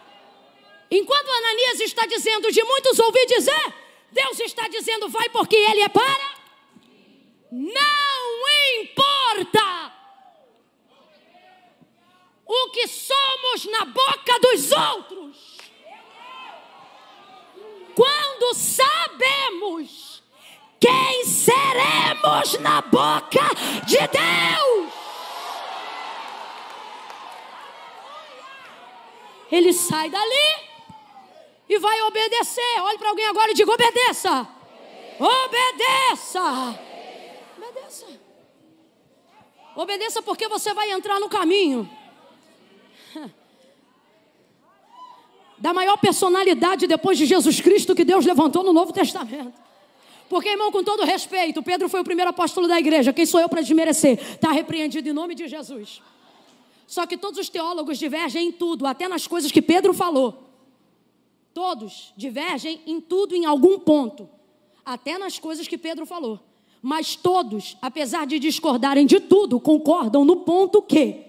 Enquanto Ananias está dizendo, de muitos ouvi dizer, Deus está dizendo: vai, porque ele é para... Não importa o que somos na boca dos outros, quando sabemos quem seremos na boca de Deus. Ele sai dali e vai obedecer. Olhe para alguém agora e diga: obedeça. Obedeça. Obedeça. Obedeça, porque você vai entrar no caminho da maior personalidade depois de Jesus Cristo que Deus levantou no Novo Testamento. Porque, irmão, com todo respeito, Pedro foi o primeiro apóstolo da igreja. Quem sou eu para desmerecer? Está repreendido em nome de Jesus. Só que todos os teólogos divergem em tudo, até nas coisas que Pedro falou. Todos divergem em tudo, em algum ponto, até nas coisas que Pedro falou. Mas todos, apesar de discordarem de tudo, concordam no ponto que,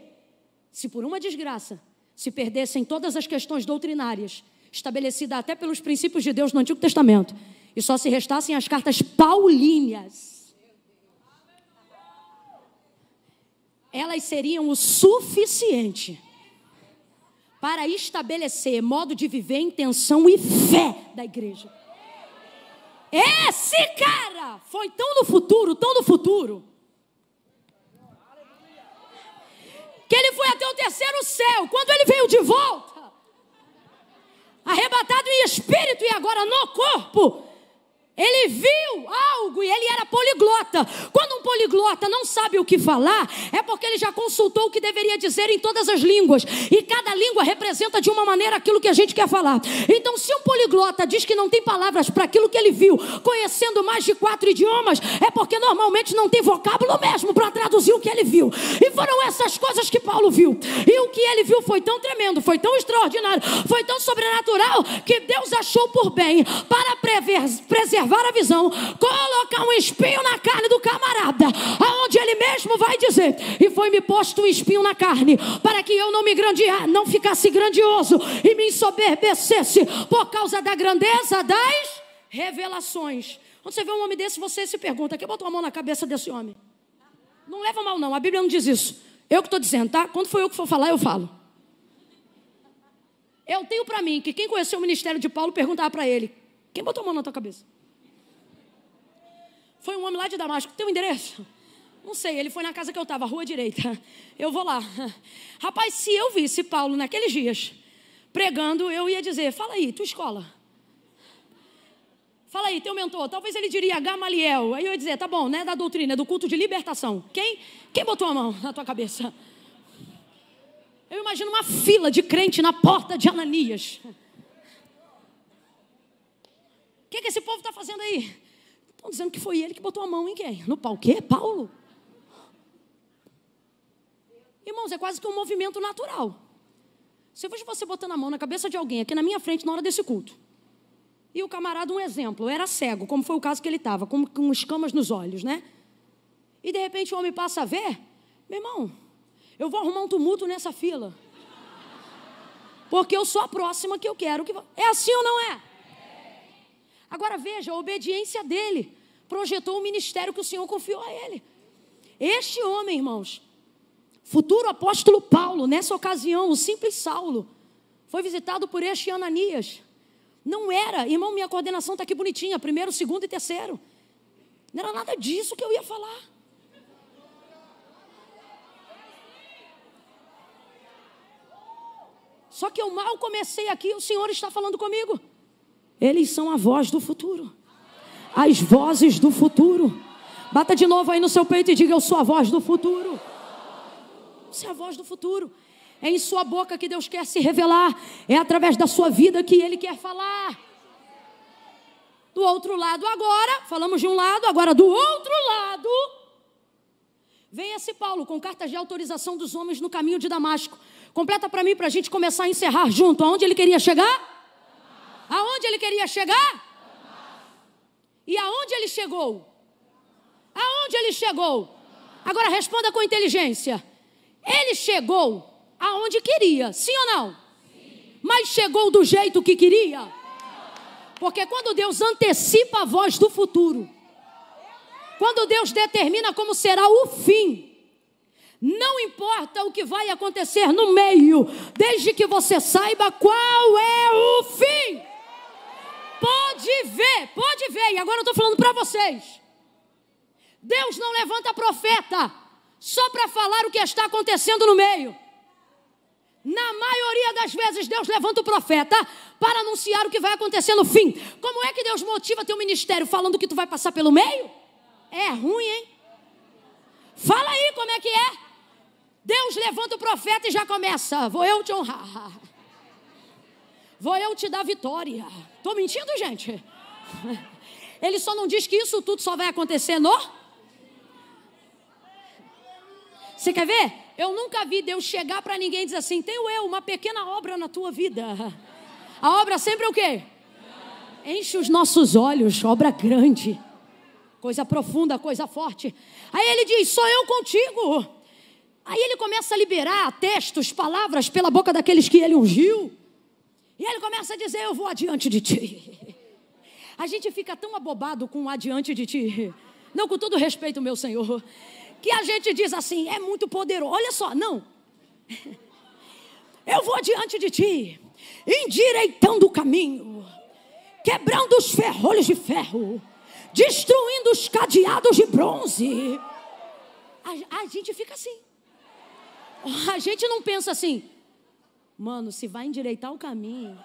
se por uma desgraça se perdessem todas as questões doutrinárias, estabelecidas até pelos princípios de Deus no Antigo Testamento, e só se restassem as cartas paulíneas, elas seriam o suficiente para estabelecer modo de viver, intenção e fé da igreja. Esse cara foi tão no futuro, que ele foi até o terceiro céu. Quando ele veio de volta, arrebatado em espírito e agora no corpo, ele viu algo e ele era poliglota. Quando um poliglota não sabe o que falar, é porque ele já consultou o que deveria dizer em todas as línguas. E cada língua representa de uma maneira aquilo que a gente quer falar. Então, se um poliglota diz que não tem palavras para aquilo que ele viu, conhecendo mais de 4 idiomas, é porque normalmente não tem vocábulo mesmo para traduzir o que ele viu. E foram essas coisas que Paulo viu. E o que ele viu foi tão tremendo, foi tão extraordinário, foi tão sobrenatural, que Deus achou por bem, para preservar a visão, colocar um espinho na carne do camarada, aonde ele mesmo vai dizer: e foi-me posto um espinho na carne, para que eu não ficasse grandioso e me ensoberbecesse por causa da grandeza das revelações. Quando você vê um homem desse, você se pergunta: quem botou a mão na cabeça desse homem? Não leva mal não, a Bíblia não diz isso. Eu que estou dizendo, tá? Quando for eu que for falar, eu falo. Eu tenho para mim que quem conheceu o ministério de Paulo perguntava para ele: quem botou a mão na tua cabeça? Foi um homem lá de Damasco. Tem um endereço? Não sei, ele foi na casa que eu estava, rua direita. Eu vou lá. Rapaz, se eu visse Paulo naqueles dias pregando, eu ia dizer, fala aí, tua escola. Fala aí, teu mentor. Talvez ele diria Gamaliel. Aí eu ia dizer, tá bom, né, da doutrina, do culto de libertação. Quem botou a mão na tua cabeça? Eu imagino uma fila de crente na porta de Ananias. O que esse povo está fazendo aí? Estão dizendo que foi ele que botou a mão em quem? No pau. O quê? Paulo? Irmãos, é quase que um movimento natural. Se eu vejo você botando a mão na cabeça de alguém aqui na minha frente na hora desse culto, e o camarada, um exemplo, era cego, como foi o caso que ele estava, com escamas nos olhos, né? E de repente o homem passa a ver, meu irmão, eu vou arrumar um tumulto nessa fila. Porque eu sou a próxima que eu quero. É assim ou não é? Agora veja, a obediência dele projetou o ministério que o Senhor confiou a ele. Este homem, irmãos, futuro apóstolo Paulo, nessa ocasião, o simples Saulo, foi visitado por este Ananias. Não era, irmão, minha coordenação está aqui bonitinha, 1º, 2º e 3º. Não era nada disso que eu ia falar. Só que eu mal comecei aqui, o Senhor está falando comigo. Eles são a voz do futuro. As vozes do futuro. Bata de novo aí no seu peito e diga, eu sou a voz do futuro. Você é a voz do futuro. É em sua boca que Deus quer se revelar. É através da sua vida que Ele quer falar. Do outro lado agora, falamos de um lado, agora do outro lado, vem esse Paulo com cartas de autorização dos homens no caminho de Damasco. Completa para mim, para a gente começar a encerrar junto. Aonde ele queria chegar? Aonde ele queria chegar? E aonde ele chegou? Aonde ele chegou? Agora responda com inteligência. Ele chegou aonde queria, sim ou não? Sim. Mas chegou do jeito que queria? Porque quando Deus antecipa a voz do futuro, quando Deus determina como será o fim, não importa o que vai acontecer no meio, desde que você saiba qual é o fim. Pode ver, e agora eu estou falando para vocês. Deus não levanta profeta só para falar o que está acontecendo no meio. Na maioria das vezes, Deus levanta o profeta para anunciar o que vai acontecer no fim. Como é que Deus motiva teu ministério falando que tu vai passar pelo meio? É ruim, hein? Fala aí como é que é. Deus levanta o profeta e já começa. Vou eu te honrar. Vou eu te dar vitória. Estou mentindo, gente? Ele só não diz que isso tudo só vai acontecer no... Você quer ver? Eu nunca vi Deus chegar para ninguém e dizer assim, tenho eu uma pequena obra na tua vida. A obra sempre é o quê? Enche os nossos olhos, obra grande, coisa profunda, coisa forte. Aí ele diz, sou eu contigo. Aí ele começa a liberar textos, palavras pela boca daqueles que ele ungiu. E ele começa a dizer, eu vou adiante de ti. A gente fica tão abobado com o adiante de ti. Não, com todo respeito, meu Senhor, que a gente diz assim, é muito poderoso. Olha só, não. Eu vou adiante de ti, endireitando o caminho, quebrando os ferrolhos de ferro, destruindo os cadeados de bronze. A gente fica assim. A gente não pensa assim, mano, se vai endireitar o caminho,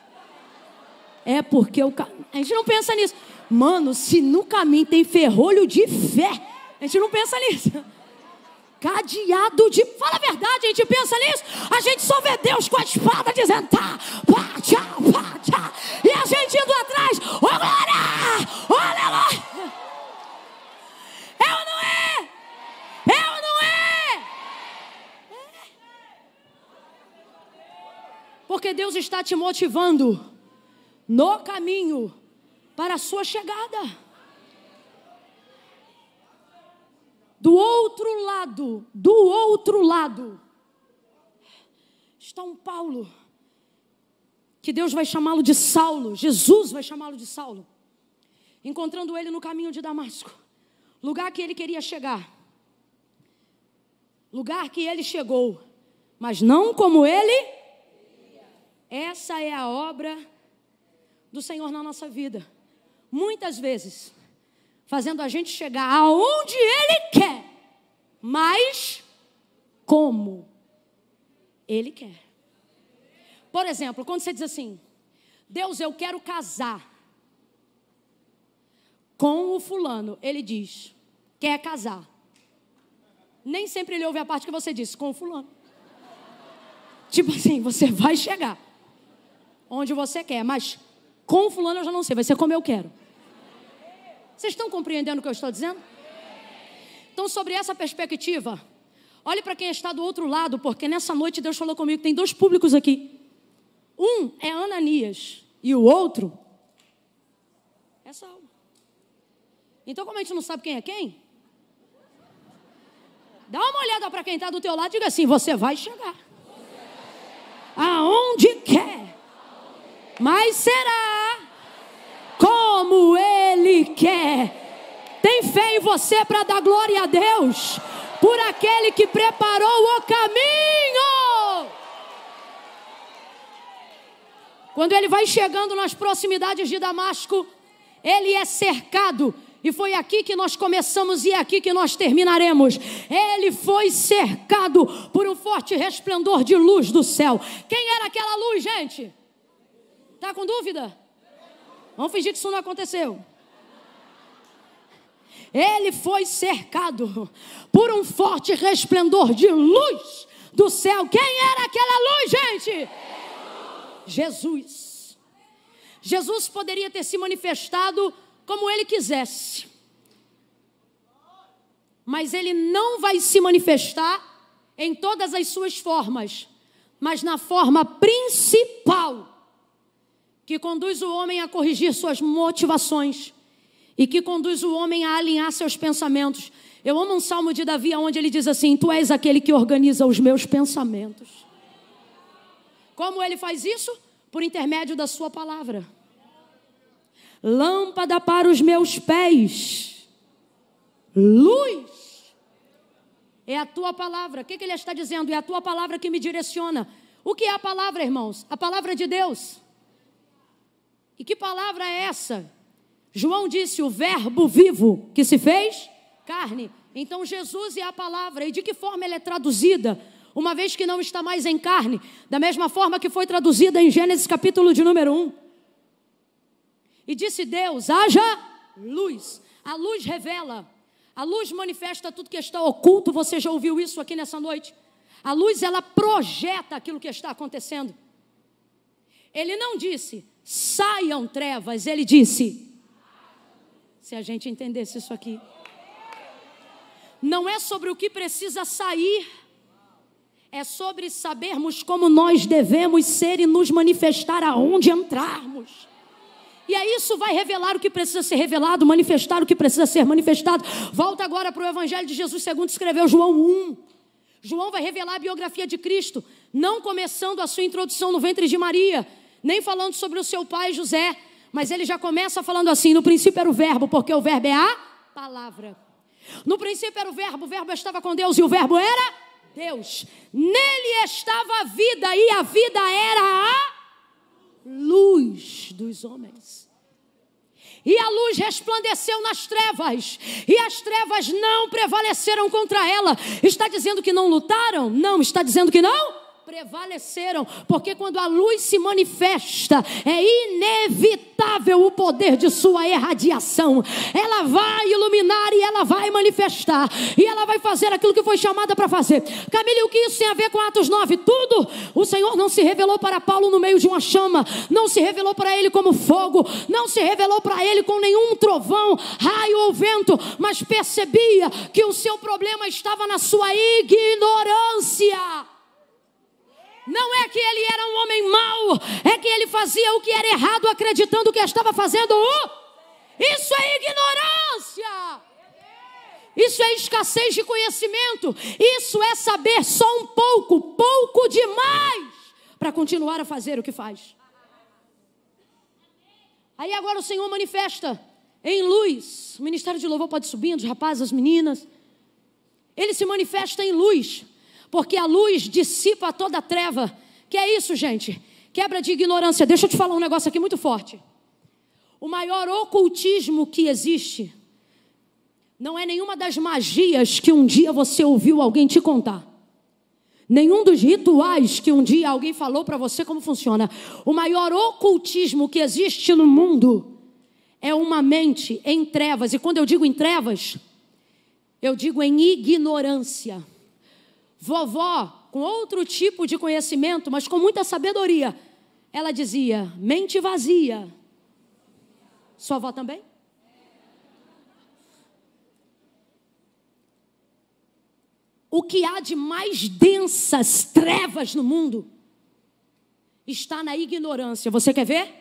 é porque a gente não pensa nisso. Mano, se no caminho tem ferrolho de fé, a gente não pensa nisso. Cadeado de... Fala a verdade, a gente pensa nisso. A gente só vê Deus com a espada dizendo tá, pá, tchá, pá, tchá. E a gente indo atrás, ô glória, ô aleluia. É ou não é? É ou não é? Porque Deus está te motivando no caminho para a sua chegada. Do outro lado, está um Paulo, que Deus vai chamá-lo de Saulo, Jesus vai chamá-lo de Saulo, encontrando ele no caminho de Damasco, lugar que ele queria chegar, lugar que ele chegou, mas não como ele. Essa é a obra do Senhor na nossa vida, muitas vezes fazendo a gente chegar aonde Ele quer, mas como Ele quer. Por exemplo, quando você diz assim: Deus, eu quero casar com o fulano. Ele diz: quer casar. Nem sempre ele ouve a parte que você disse: com o fulano. Tipo assim, você vai chegar onde você quer, mas com o fulano eu já não sei, vai ser como eu quero. Vocês estão compreendendo o que eu estou dizendo? Então, sobre essa perspectiva, olhe para quem está do outro lado, porque nessa noite Deus falou comigo que tem 2 públicos aqui. Um é Ananias e o outro é Saulo. Então, como a gente não sabe quem é quem, dá uma olhada para quem está do teu lado e diga assim: você vai chegar aonde quer, mas será como Ele quer. Tem fé em você para dar glória a Deus por aquele que preparou o caminho. Quando ele vai chegando nas proximidades de Damasco, ele é cercado. E foi aqui que nós começamos e é aqui que nós terminaremos. Ele foi cercado por um forte resplendor de luz do céu. Quem era aquela luz, gente? Está com dúvida? Vamos fingir que isso não aconteceu. Ele foi cercado por um forte resplendor de luz do céu. Quem era aquela luz, gente? Jesus. Jesus poderia ter se manifestado como Ele quisesse, mas Ele não vai se manifestar em todas as suas formas, mas na forma principal, que conduz o homem a corrigir suas motivações e que conduz o homem a alinhar seus pensamentos. Eu amo um salmo de Davi onde ele diz assim: tu és aquele que organiza os meus pensamentos. Como Ele faz isso? Por intermédio da sua palavra. Lâmpada para os meus pés, luz é a tua palavra. O que Ele está dizendo? É a tua palavra que me direciona. O que é a palavra, irmãos? A palavra de Deus. E que palavra é essa? João disse: o verbo vivo que se fez carne. Então Jesus é a palavra. E de que forma ela é traduzida? Uma vez que não está mais em carne, da mesma forma que foi traduzida em Gênesis capítulo de número 1. E disse Deus: haja luz. A luz revela, a luz manifesta tudo que está oculto. Você já ouviu isso aqui nessa noite? A luz, ela projeta aquilo que está acontecendo. Ele não disse: saiam trevas. Ele disse: se a gente entendesse isso aqui, não é sobre o que precisa sair, é sobre sabermos como nós devemos ser e nos manifestar aonde entrarmos. E aí isso vai revelar o que precisa ser revelado, manifestar o que precisa ser manifestado. Volta agora para o Evangelho de Jesus segundo escreveu João 1. João vai revelar a biografia de Cristo, não começando a sua introdução no ventre de Maria, nem falando sobre o seu pai José, mas ele já começa falando assim: no princípio era o verbo, porque o verbo é a palavra. No princípio era o verbo estava com Deus e o verbo era Deus. Nele estava a vida e a vida era a luz dos homens. E a luz resplandeceu nas trevas, e as trevas não prevaleceram contra ela. Está dizendo que não lutaram? Não, está dizendo que não prevaleceram, porque quando a luz se manifesta, é inevitável o poder de sua irradiação. Ela vai iluminar e ela vai manifestar, e ela vai fazer aquilo que foi chamada para fazer. Camille, o que isso tem a ver com Atos 9? Tudo. O Senhor não se revelou para Paulo no meio de uma chama, não se revelou para ele como fogo, não se revelou para ele com nenhum trovão, raio ou vento, mas percebia que o seu problema estava na sua ignorância. Não é que ele era um homem mau, é que ele fazia o que era errado, acreditando que estava fazendo Isso é ignorância. Isso é escassez de conhecimento. Isso é saber só um pouco demais, para continuar a fazer o que faz. Aí agora o Senhor manifesta em luz. O ministério de louvor pode subir, os rapazes, as meninas. Ele se manifesta em luz, porque a luz dissipa toda a treva. Que é isso, gente? Quebra de ignorância. Deixa eu te falar um negócio aqui muito forte. O maior ocultismo que existe Não é nenhuma das magias que um dia você ouviu alguém te contar. Nenhum dos rituais que um dia alguém falou para você como funciona. O maior ocultismo que existe no mundo é uma mente em trevas. E quando eu digo em trevas, eu digo em ignorância. Vovó, com outro tipo de conhecimento, mas com muita sabedoria, ela dizia, mente vazia. Sua avó também? O que há de mais densas trevas no mundo está na ignorância. Você quer ver?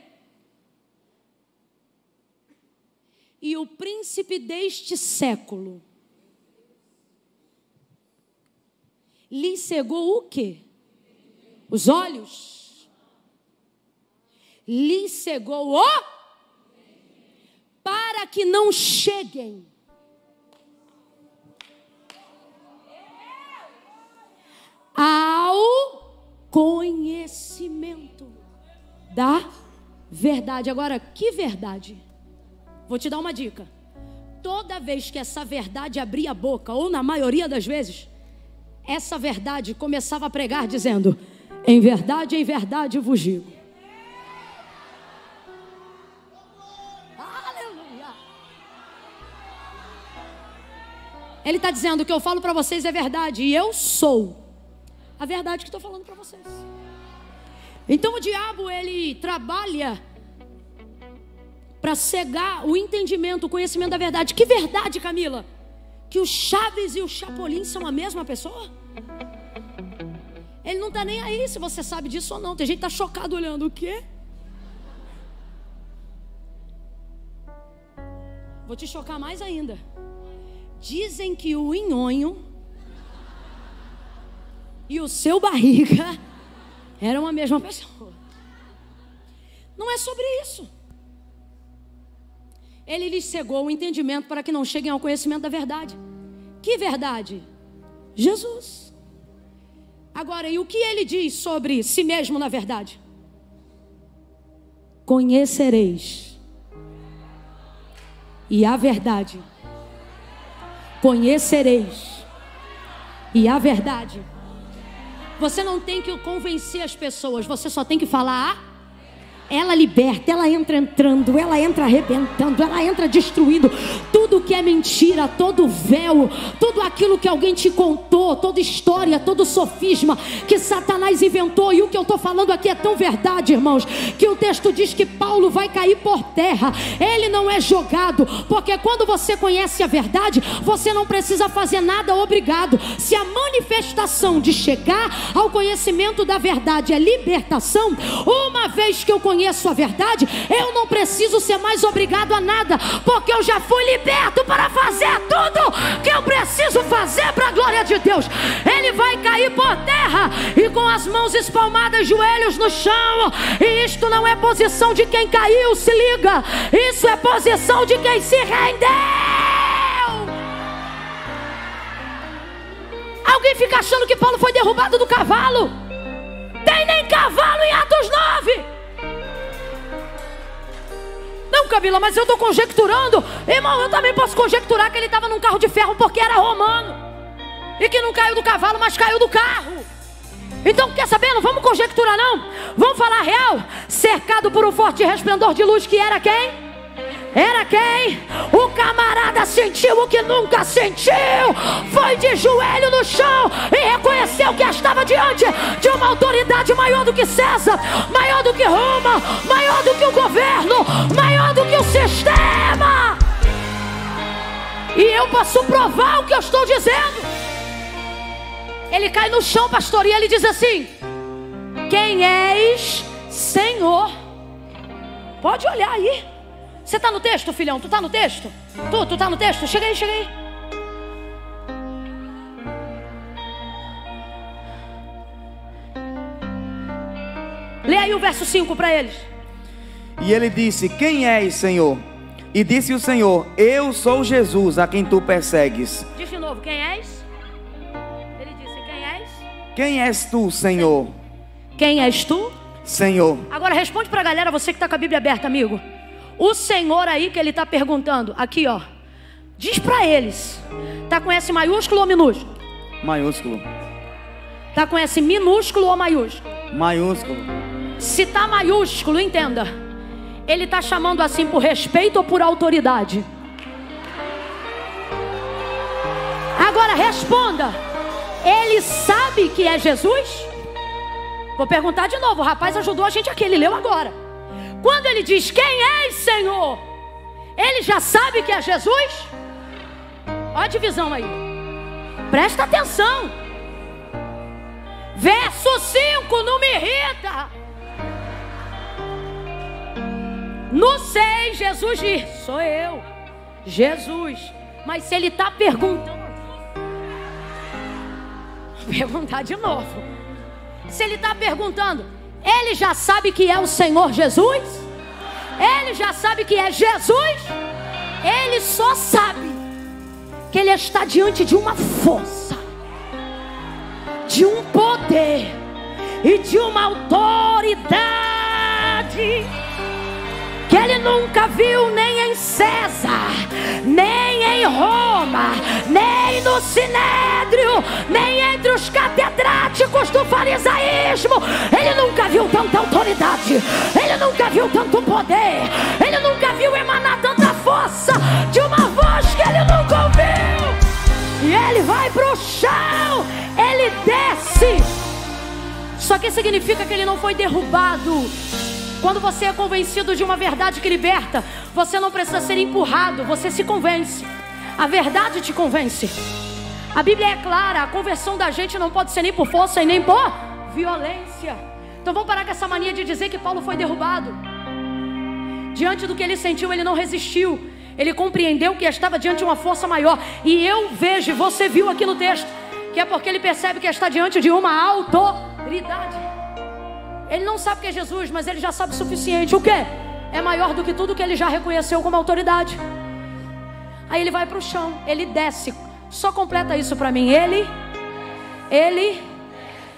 E o príncipe deste século lhe cegou o quê? Os olhos. Lhe cegou o... para que não cheguem ao conhecimento da verdade. Agora, que verdade? Vou te dar uma dica. Toda vez que essa verdade abria a boca, ou na maioria das vezes, essa verdade começava a pregar dizendo, em verdade vos digo. Aleluia. Ele está dizendo que eu falo para vocês é verdade, e eu sou a verdade que estou falando para vocês. Então o diabo, ele trabalha para cegar o entendimento, o conhecimento da verdade. Que verdade, Camila? Que o Chaves e o Chapolin são a mesma pessoa? Ele não está nem aí se você sabe disso ou não. Tem gente que está chocado olhando. O quê? Vou te chocar mais ainda. Dizem que o Nhonho e o seu Barriga eram a mesma pessoa. Não é sobre isso. Ele lhes cegou o entendimento para que não cheguem ao conhecimento da verdade. Que verdade? Jesus. Agora, e o que ele diz sobre si mesmo na verdade? Conhecereis. E a verdade. Conhecereis. E a verdade. Você não tem que convencer as pessoas, você só tem que falar. Ela liberta, ela entra entrando, ela entra arrebentando, ela entra destruindo tudo que é mentira, todo véu, tudo aquilo que alguém te contou, toda história, todo sofisma que Satanás inventou. E o que eu estou falando aqui é tão verdade, irmãos, que o texto diz que Paulo vai cair por terra. Ele não é jogado, porque quando você conhece a verdade, você não precisa fazer nada obrigado. Se a manifestação de chegar ao conhecimento da verdade é libertação, uma vez que eu conheço a verdade, eu não preciso ser mais obrigado a nada, porque eu já fui liberto para fazer tudo que eu preciso fazer para a glória de Deus. Ele vai cair por terra e com as mãos espalmadas, joelhos no chão. E isto não é posição de quem caiu, se liga, isso é posição de quem se rendeu. Alguém fica achando que Paulo foi derrubado do cavalo? Tem nem cavalo em Atos 9. Não, Camila, mas eu estou conjecturando. Irmão, eu também posso conjecturar que ele estava num carro de ferro porque era romano, e que não caiu do cavalo, mas caiu do carro. Então, quer saber? Não vamos conjecturar não. Vamos falar real. Cercado por um forte resplendor de luz, que era quem? Era quem? O camarada sentiu o que nunca sentiu. Foi de joelho no chão e reconheceu que estava diante de uma autoridade maior do que César, maior do que Roma, maior do que o governo, maior do que o sistema. E eu posso provar o que eu estou dizendo. Ele cai no chão, pastor, e ele diz assim: quem és, Senhor? Pode olhar aí. Você está no texto, filhão? Tu está no texto? Tu está no texto? Chega aí, chega aí. Lê aí o verso 5 para eles. E ele disse: quem és, Senhor? E disse o Senhor: eu sou Jesus, a quem tu persegues. Diz de novo: quem és? Ele disse: quem és? Quem és tu, Senhor? Quem és tu? Senhor. Agora responde para a galera, você que está com a Bíblia aberta, amigo. O Senhor aí que ele está perguntando, aqui ó, Diz para eles. Tá com S maiúsculo ou minúsculo? Maiúsculo. Tá com S minúsculo ou maiúsculo? Maiúsculo. Se tá maiúsculo, entenda. Ele tá chamando assim por respeito ou por autoridade? Agora responda. Ele sabe que é Jesus? Vou perguntar de novo. O rapaz ajudou a gente aqui, ele leu agora. Quando ele diz, quem és, Senhor? Ele já sabe que é Jesus? Olha a divisão aí. Presta atenção. Verso 5, não me irrita. No 6, Jesus diz, sou eu, Jesus. Mas se ele está perguntando, vou perguntar de novo. Se ele está perguntando, ele já sabe que é o Senhor Jesus? Ele já sabe que é Jesus? Ele só sabe que ele está diante de uma força, de um poder e de uma autoridade que ele nunca viu nem em César, nem em Roma, nem no Sinédrio, nem entre os catedráticos do farisaísmo. Ele nunca viu tanta autoridade, ele nunca viu tanto poder, ele nunca viu emanar tanta força de uma voz que ele nunca ouviu. E ele vai para o chão, ele desce. Só que significa que ele não foi derrubado. Quando você é convencido de uma verdade que liberta, você não precisa ser empurrado, você se convence. A verdade te convence. A Bíblia é clara, a conversão da gente não pode ser nem por força e nem por violência. Então vamos parar com essa mania de dizer que Paulo foi derrubado. Diante do que ele sentiu, ele não resistiu. Ele compreendeu que estava diante de uma força maior. E eu vejo, você viu aqui no texto, que é porque ele percebe que está diante de uma autoridade. Ele não sabe que é Jesus, mas ele já sabe o suficiente. O quê? É maior do que tudo que ele já reconheceu como autoridade. Aí ele vai para o chão, ele desce. Só completa isso para mim.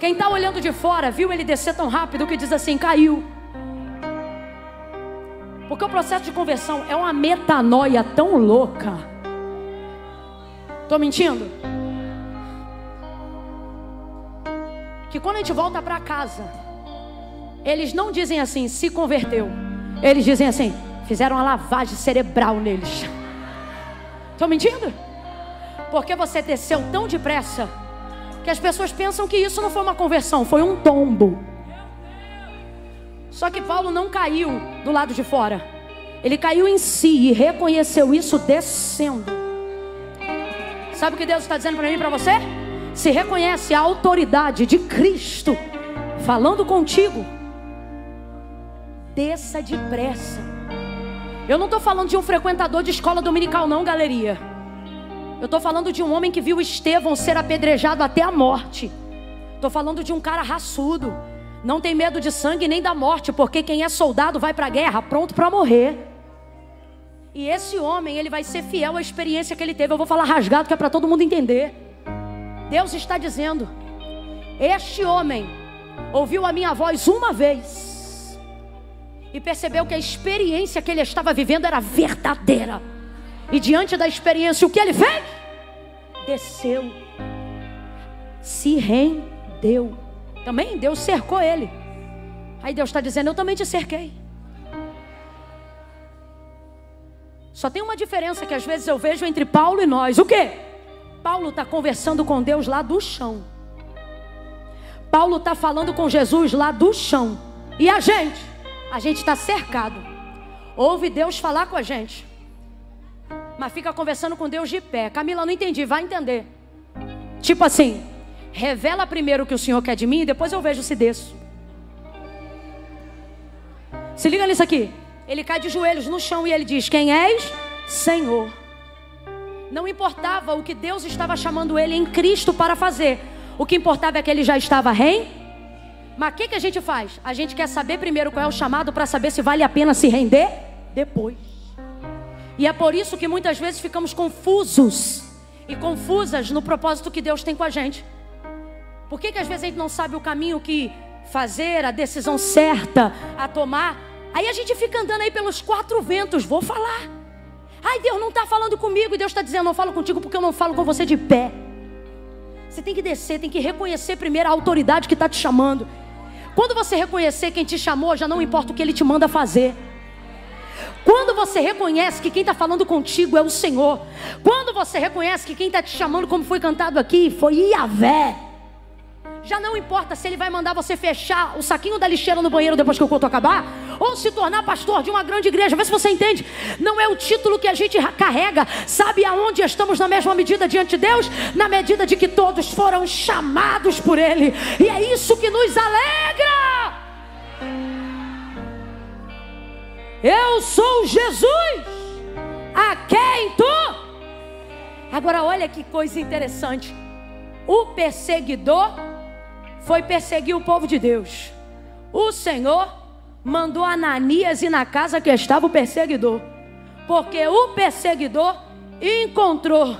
Quem está olhando de fora, viu ele descer tão rápido que diz assim, caiu. Porque o processo de conversão é uma metanoia tão louca. Estou mentindo? Que quando a gente volta para casa, eles não dizem assim, se converteu. Eles dizem assim, fizeram uma lavagem cerebral neles. Estou mentindo? Porque você desceu tão depressa que as pessoas pensam que isso não foi uma conversão, foi um tombo. Só que Paulo não caiu do lado de fora. Ele caiu em si e reconheceu isso descendo. Sabe o que Deus está dizendo para mim e para você? Se reconhece a autoridade de Cristo falando contigo, desça depressa. Eu não estou falando de um frequentador de escola dominical não, galeria. Eu estou falando de um homem que viu Estevão ser apedrejado até a morte. Estou falando de um cara raçudo. Não tem medo de sangue nem da morte, porque quem é soldado vai para a guerra pronto para morrer. E esse homem, ele vai ser fiel à experiência que ele teve. Eu vou falar rasgado que é para todo mundo entender. Deus está dizendo, este homem ouviu a minha voz uma vez e percebeu que a experiência que ele estava vivendo era verdadeira. E diante da experiência, o que ele fez? Desceu, se rendeu. Também Deus cercou ele. Aí Deus está dizendo, eu também te cerquei. Só tem uma diferença que às vezes eu vejo entre Paulo e nós. O quê? Paulo está conversando com Deus lá do chão. Paulo está falando com Jesus lá do chão. E a gente está cercado. Ouve Deus falar com a gente, mas fica conversando com Deus de pé. Camila, não entendi, vai entender. Tipo assim, revela primeiro o que o Senhor quer de mim e depois eu vejo se desço. Se liga nisso aqui. Ele cai de joelhos no chão e ele diz, quem és? Senhor. Não importava o que Deus estava chamando ele em Cristo para fazer. O que importava é que ele já estava Mas o que a gente faz? A gente quer saber primeiro qual é o chamado para saber se vale a pena se render depois. E é por isso que muitas vezes ficamos confusos e confusas no propósito que Deus tem com a gente. Por que às vezes a gente não sabe o caminho que fazer, a decisão certa a tomar? Aí a gente fica andando aí pelos quatro ventos, vou falar. Ai, Deus não está falando comigo. E Deus está dizendo, não falo contigo porque eu não falo com você de pé. Você tem que descer, tem que reconhecer primeiro a autoridade que está te chamando. Quando você reconhecer quem te chamou, já não importa o que Ele te manda fazer. Quando você reconhece que quem está falando contigo é o Senhor. Quando você reconhece que quem está te chamando, como foi cantado aqui, foi Iavé. Já não importa se Ele vai mandar você fechar o saquinho da lixeira no banheiro depois que o culto acabar, ou se tornar pastor de uma grande igreja. Vê se você entende. Não é o título que a gente carrega. Sabe aonde estamos na mesma medida diante de Deus? Na medida de que todos foram chamados por Ele. E é isso que nos alegra. Eu sou Jesus, a quem tu... Agora olha que coisa interessante. O perseguidor foi perseguir o povo de Deus. O Senhor mandou Ananias ir na casa que estava o perseguidor, porque o perseguidor encontrou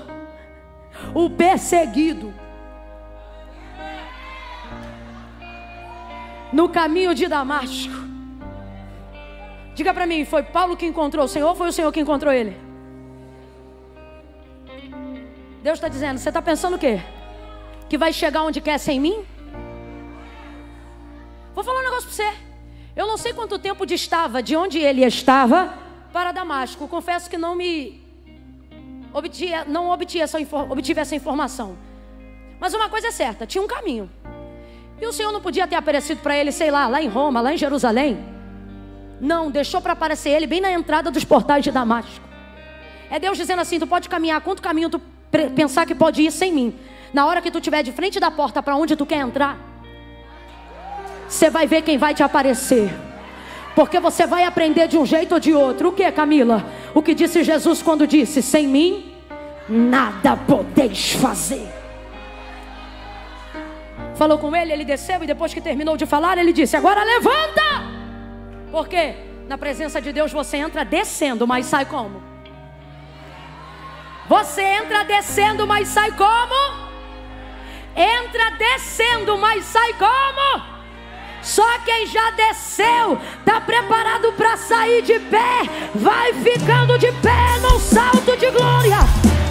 o perseguido no caminho de Damasco. Diga para mim, foi Paulo que encontrou o Senhor ou foi o Senhor que encontrou ele? Deus está dizendo, você está pensando o quê? Que vai chegar onde quer sem mim? Vou falar um negócio para você. Eu não sei quanto tempo distava de onde ele estava para Damasco. Confesso que não obtive essa informação. Mas uma coisa é certa, tinha um caminho. E o Senhor não podia ter aparecido para ele, sei lá em Roma, lá em Jerusalém. Não, deixou para aparecer ele bem na entrada dos portais de Damasco. É Deus dizendo assim, tu pode caminhar quanto caminho tu pensar que pode ir sem mim. Na hora que tu estiver de frente da porta para onde tu quer entrar, você vai ver quem vai te aparecer. Porque você vai aprender de um jeito ou de outro. O que, Camila? O que disse Jesus quando disse, sem mim, nada podeis fazer. Falou com ele, ele desceu e depois que terminou de falar, ele disse, agora levanta! Porque na presença de Deus você entra descendo, mas sai como? Você entra descendo, mas sai como? Entra descendo, mas sai como? Só quem já desceu está preparado para sair de pé. Vai ficando de pé num salto de glória.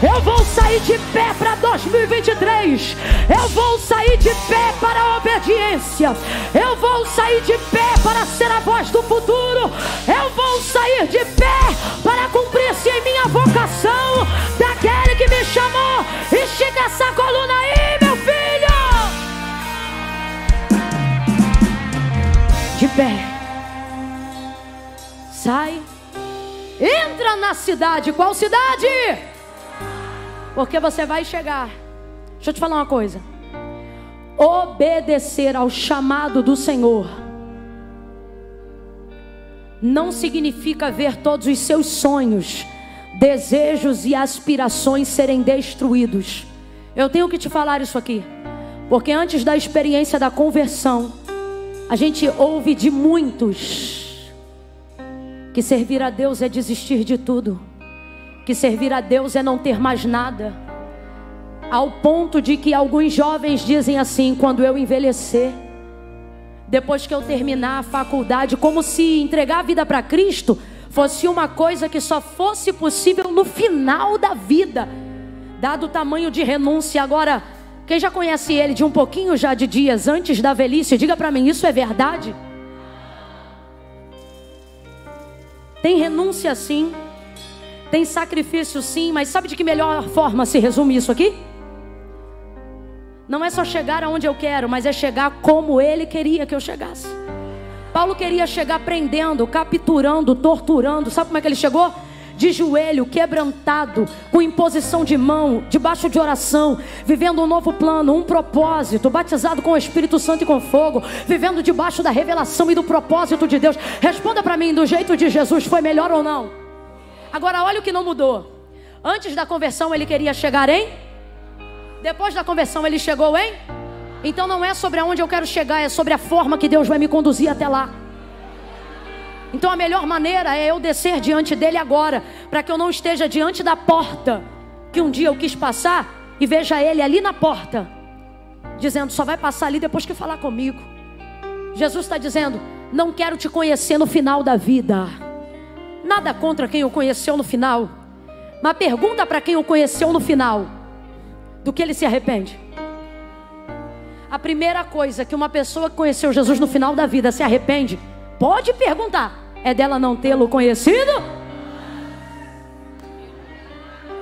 Eu vou sair de pé para 2023. Eu vou sair de pé para a obediência. Eu vou sair de pé para ser a voz do futuro. Eu vou sair de pé para cumprir-se em minha vocação daquele que me chamou. Estica essa coluna aí, meu filho. De pé. Sai. Entra na cidade. Qual cidade? Porque você vai chegar. Deixa eu te falar uma coisa. Obedecer ao chamado do Senhor não significa ver todos os seus sonhos, desejos e aspirações serem destruídos. Eu tenho que te falar isso aqui, porque antes da experiência da conversão, a gente ouve de muitos que servir a Deus é desistir de tudo, que servir a Deus é não ter mais nada, ao ponto de que alguns jovens dizem assim, quando eu envelhecer, depois que eu terminar a faculdade, como se entregar a vida para Cristo fosse uma coisa que só fosse possível no final da vida, dado o tamanho de renúncia. Agora, quem já conhece ele de um pouquinho já de dias antes da velhice, diga para mim, isso é verdade? Tem renúncia sim, tem sacrifício sim, mas sabe de que melhor forma se resume isso aqui? Não é só chegar aonde eu quero, mas é chegar como ele queria que eu chegasse. Paulo queria chegar prendendo, capturando, torturando. Sabe como é que ele chegou? De joelho, quebrantado, com imposição de mão, debaixo de oração, vivendo um novo plano, um propósito, batizado com o Espírito Santo e com fogo, vivendo debaixo da revelação e do propósito de Deus. Responda para mim, do jeito de Jesus, foi melhor ou não? Agora olha o que não mudou. Antes da conversão ele queria chegar em? Depois da conversão ele chegou em? Então não é sobre aonde eu quero chegar, é sobre a forma que Deus vai me conduzir até lá. Então a melhor maneira é eu descer diante dele agora, para que eu não esteja diante da porta que um dia eu quis passar e veja ele ali na porta, dizendo, só vai passar ali depois que falar comigo. Jesus está dizendo, não quero te conhecer no final da vida. Nada contra quem o conheceu no final. Mas pergunta para quem o conheceu no final, do que ele se arrepende. A primeira coisa que uma pessoa que conheceu Jesus no final da vida se arrepende, pode perguntar, é dela não tê-lo conhecido?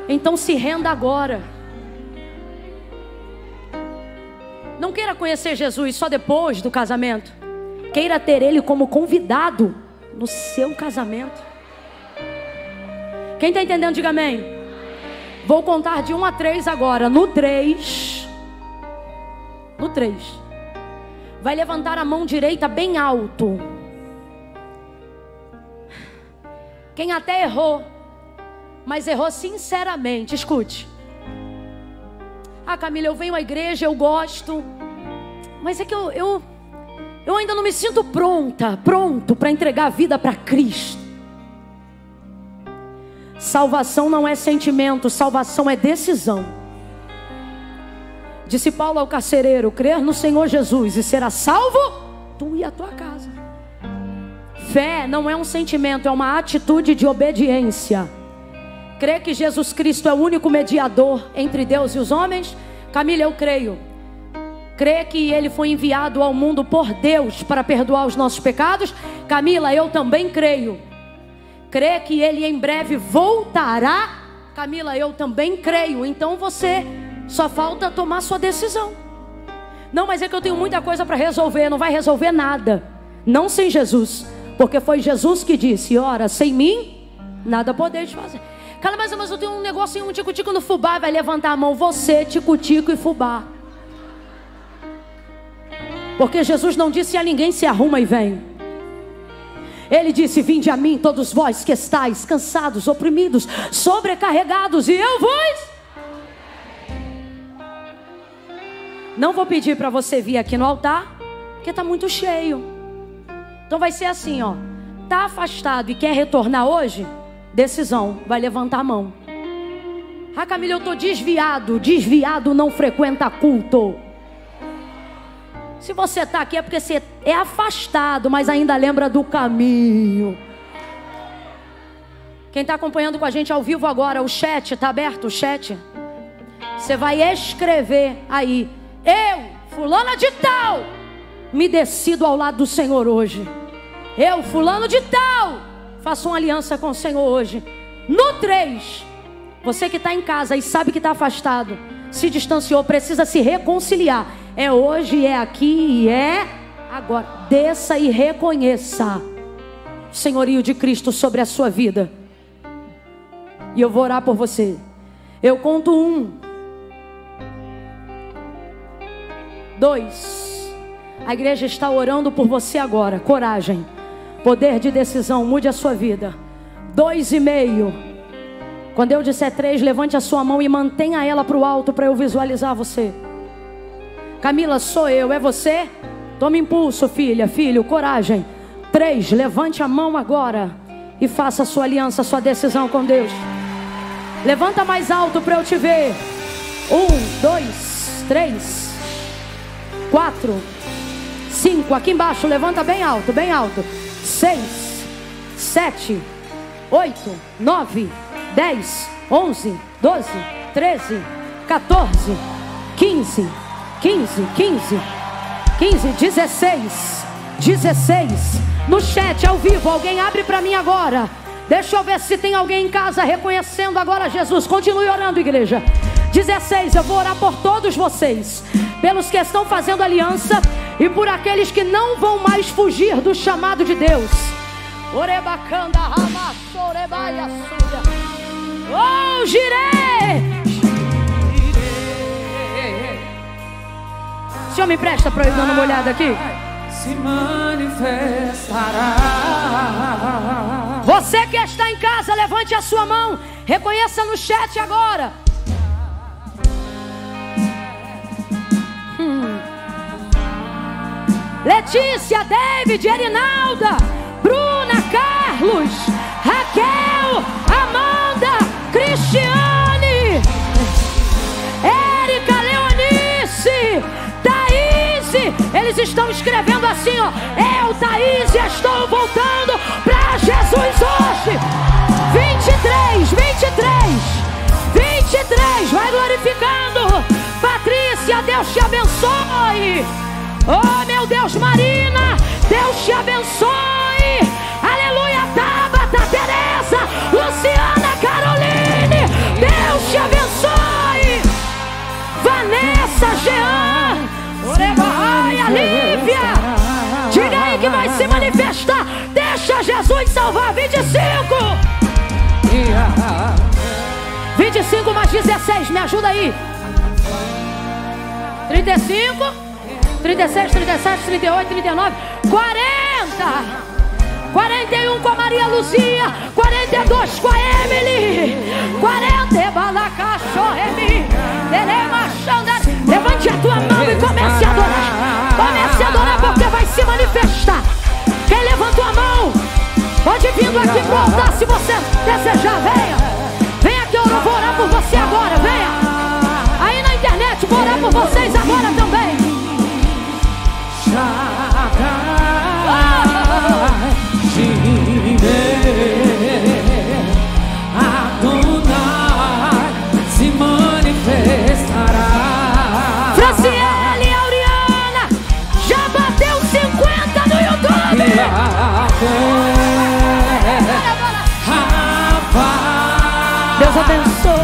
Então se renda agora. Não queira conhecer Jesus só depois do casamento. Queira ter Ele como convidado no seu casamento. Quem está entendendo, diga amém. Vou contar de 1 a 3 agora. No 3, vai levantar a mão direita bem alto. Quem até errou, mas errou sinceramente. Escute. Ah, Camila, eu venho à igreja, eu gosto, mas é que eu ainda não me sinto pronto para entregar a vida para Cristo. Salvação não é sentimento, salvação é decisão. Disse Paulo ao carcereiro: crer no Senhor Jesus e será salvo tu e a tua casa. Fé não é um sentimento, é uma atitude de obediência. Crer que Jesus Cristo é o único mediador entre Deus e os homens? Camila, eu creio. Crer que Ele foi enviado ao mundo por Deus para perdoar os nossos pecados? Camila, eu também creio. Crer que Ele em breve voltará? Camila, eu também creio. Então você só falta tomar sua decisão. Não, mas é que eu tenho muita coisa para resolver. Não vai resolver nada, não sem Jesus, porque foi Jesus que disse: ora, sem mim nada podeis fazer. Cara, mas eu tenho um negocinho, um tico-tico no fubá. Vai levantar a mão, você, tico-tico e fubá. Porque Jesus não disse a ninguém: se arruma e vem. Ele disse: vinde a mim todos vós que estáis cansados, oprimidos, sobrecarregados, e eu vos... Não vou pedir para você vir aqui no altar, porque está muito cheio. Então vai ser assim, ó. Está afastado e quer retornar hoje? Decisão, vai levantar a mão. Ah, Camila, eu estou desviado. Desviado não frequenta culto. Se você está aqui é porque você é afastado, mas ainda lembra do caminho. Quem está acompanhando com a gente ao vivo agora, o chat está aberto, o chat. Você vai escrever aí: eu, fulana de tal, me decido ao lado do Senhor hoje. Eu, fulano de tal, faço uma aliança com o Senhor hoje. No 3, você que está em casa e sabe que está afastado, se distanciou, precisa se reconciliar. É hoje, é aqui e é agora. Desça e reconheça o senhorio de Cristo sobre a sua vida. E eu vou orar por você. Eu conto 1, 2. A igreja está orando por você agora. Coragem, poder de decisão, mude a sua vida. 2,5. Quando eu disser 3, levante a sua mão e mantenha ela para o alto para eu visualizar você. Camila, sou eu, é você? Tome impulso, filha, filho, coragem. 3, levante a mão agora e faça a sua aliança, a sua decisão com Deus. Levanta mais alto para eu te ver. 1, 2, 3, 4, 5, aqui embaixo, levanta bem alto, bem alto. 6, 7, 8, 9, 10, 11, 12, 13, 14, 15, 16. No chat, ao vivo, alguém abre para mim agora. Deixa eu ver se tem alguém em casa reconhecendo agora Jesus. Continue orando, igreja. 16, eu vou orar por todos vocês, pelos que estão fazendo aliança e por aqueles que não vão mais fugir do chamado de Deus. Oh, girei! O senhor me empresta para eu ir dando uma olhada aqui? Se manifestará. Você que está em casa, levante a sua mão. Reconheça no chat agora. Letícia, David, Erinalda, Bruna, Carlos, Raquel, Amanda, Cristiane, Érica, Leonice, Thaís. Eles estão escrevendo assim, ó: eu, Thaís, estou voltando para Jesus hoje. 23. aí. Oh, meu Deus, Marina, Deus te abençoe. Aleluia, Tabata, Teresa, Luciana, Caroline, Deus te abençoe. Vanessa, Jean, Orebaia, Lívia, diga aí que vai se manifestar. Deixa Jesus salvar. 25 mais 16, me ajuda aí. 35, 36, 37, 38, 39, 40. 41 com a Maria Luzia, 42 com a Emily, 40 Balacachorremi. Levante a tua mão e comece a adorar. Comece a adorar, porque vai se manifestar. Quem levantou a mão pode vir aqui pro altar se você desejar. Venha. Venha aqui, eu vou orar por você agora. Venha. Aí na internet, vou orar por vocês agora também. Adonai se manifestará. Franciele Auriana já bateu 50 no YouTube. Deus abençoe.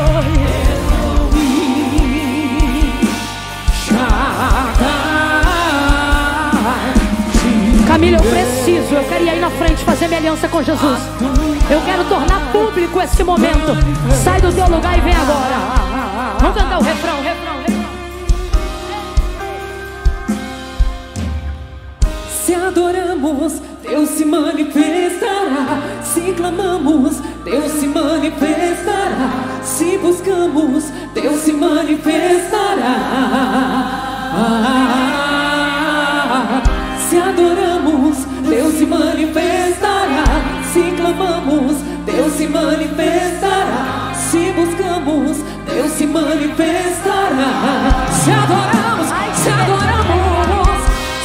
Camila, eu preciso, eu quero ir aí na frente fazer minha aliança com Jesus. Eu quero tornar público esse momento. Sai do teu lugar e vem agora. Vamos cantar o refrão, refrão, refrão. Se adoramos, Deus se manifestará. Se clamamos, Deus se manifestará. Se buscamos, Deus se manifestará. Se adoramos, Deus se manifestará. Se clamamos, Deus se manifestará. Se buscamos, Deus se manifestará. Se adoramos, se adoramos,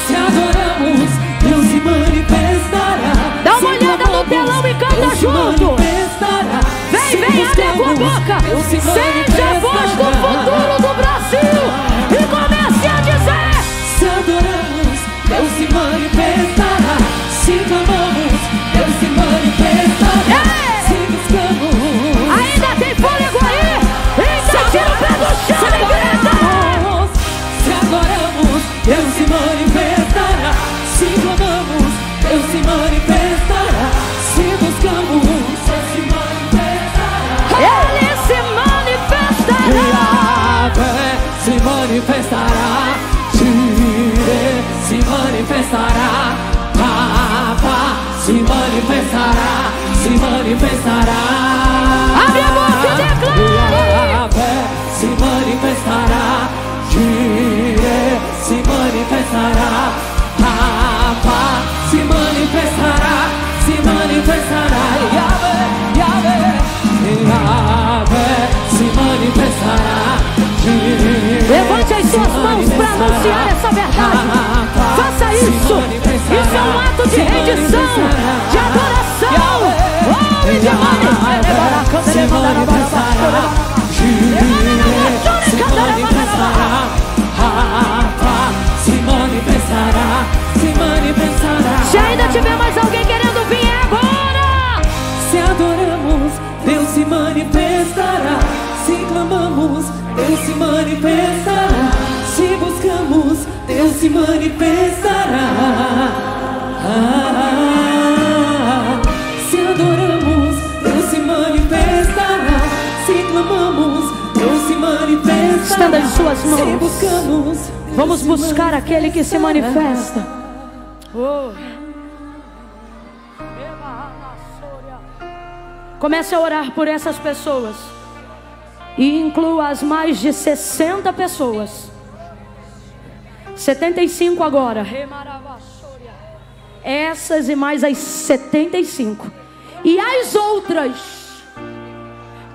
se adoramos, Deus se manifestará. Dá uma olhada no telão e canta junto. Vem, vem, abre a tua boca. Seja a voz do futuro do Brasil e comece a dizer: se adoramos, Deus se manifestará. Se clamamos, Deus se manifestará. Se buscamos, ainda tem fôlego aí? Então tira o pé do chão e grita. Se adoramos, Deus se manifestará. Se clamamos, Deus se manifestará. Se buscamos, Deus se manifestará. Ele se manifestará. Yahvé se manifestará. Jireh se manifestará. Rapá se manifestará. Se manifestará. Abre a boca e declara. Yahvé se manifestará. Jireh se manifestará. Rapá se manifestará. Se manifestará. Yahvé, Yahvé, Yahvé se manifestará. Levante as suas mãos para anunciar essa verdade. Faça isso. Isso é um ato de rendição, de adoração. Oh, de se manifestará. Se manifestará. Se manifestará. Se manifestará. Se ainda tiver mais alguém querendo vir, é agora. Se adoramos, Deus se manifestará. Se clamamos, Deus se manifestará. Se buscamos, Deus se manifestará. Se adoramos, Deus se manifestará. Se clamamos, Deus se manifestará. Estenda as suas mãos. Se buscamos, vamos buscar aquele que se manifesta. Oh. Comece a orar por essas pessoas. E inclua as mais de 60 pessoas. 75 agora. Essas e mais as 75. E as outras.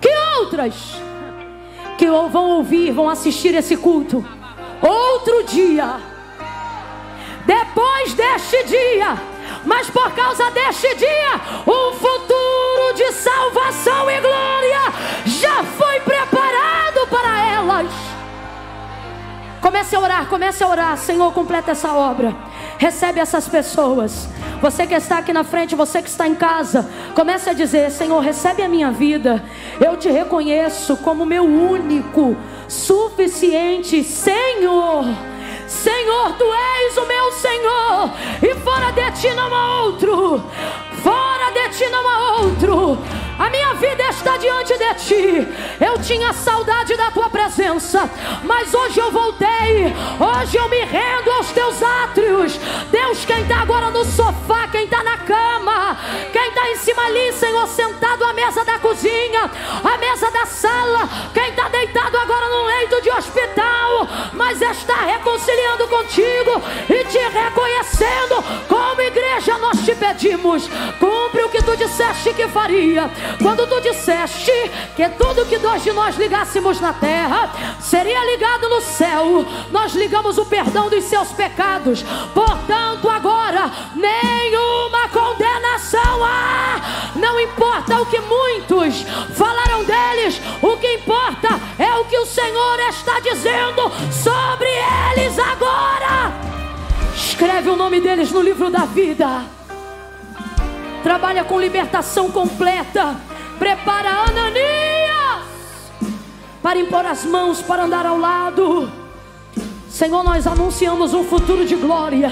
Que outras? Que vão ouvir, vão assistir esse culto outro dia. Depois deste dia. Mas por causa deste dia, um futuro de salvação e glória já foi preparado para elas. Comece Comece a orar, comece a orar. Senhor, completa essa obra. Recebe essas pessoas. Você que está aqui na frente, você que está em casa, comece a dizer: Senhor, recebe a minha vida. Eu te reconheço como meu único, suficiente Senhor. Senhor, Tu és o meu Senhor, e fora de Ti não há outro. Fora de Ti não há outro. A minha vida está diante de Ti. Eu tinha saudade da Tua presença, mas hoje eu voltei. Hoje eu me rendo aos Teus átrios. Deus, quem está agora no sofá, quem está na cama, quem está em cima ali, Senhor, sentado à mesa da cozinha, à mesa da sala, quem está deitado agora num leito de hospital, mas está reconciliando contigo e te reconhecendo como igreja, nós te pedimos: cumpre o que Tu disseste que faria. Quando Tu disseste que tudo que dois de nós ligássemos na terra seria ligado no céu, nós ligamos o perdão dos seus pecados. Portanto, agora nenhuma condenação há. Não importa o que muitos falaram deles, o que importa é o que o Senhor está dizendo sobre eles agora. Escreve o nome deles no livro da vida. Trabalha com libertação completa. Prepara Ananias para impor as mãos, para andar ao lado. Senhor, nós anunciamos um futuro de glória.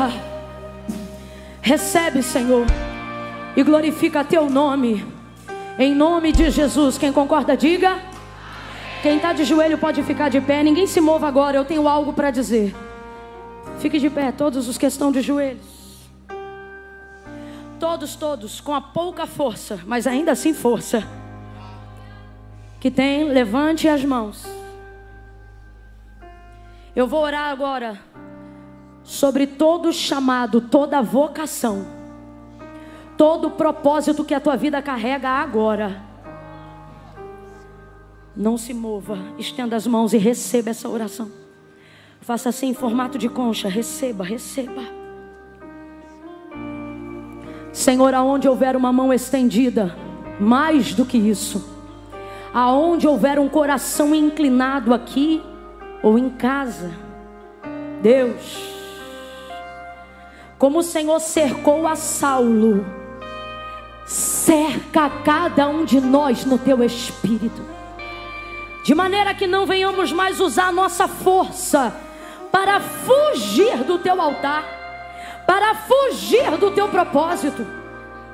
Recebe, Senhor, e glorifica Teu nome, em nome de Jesus. Quem concorda, diga. Quem está de joelho pode ficar de pé. Ninguém se mova agora, eu tenho algo para dizer. Fique de pé, todos os que estão de joelhos. Todos, com a pouca força, mas ainda assim força que tem, levante as mãos. Eu vou orar agora sobre todo chamado, toda vocação, todo propósito que a tua vida carrega agora. Não se mova, estenda as mãos e receba essa oração. Faça assim em formato de concha, receba. Senhor, aonde houver uma mão estendida, mais do que isso, aonde houver um coração inclinado aqui ou em casa, Deus, como o Senhor cercou a Saulo, cerca cada um de nós no Teu Espírito, de maneira que não venhamos mais usar a nossa força para fugir do Teu altar, para fugir do Teu propósito,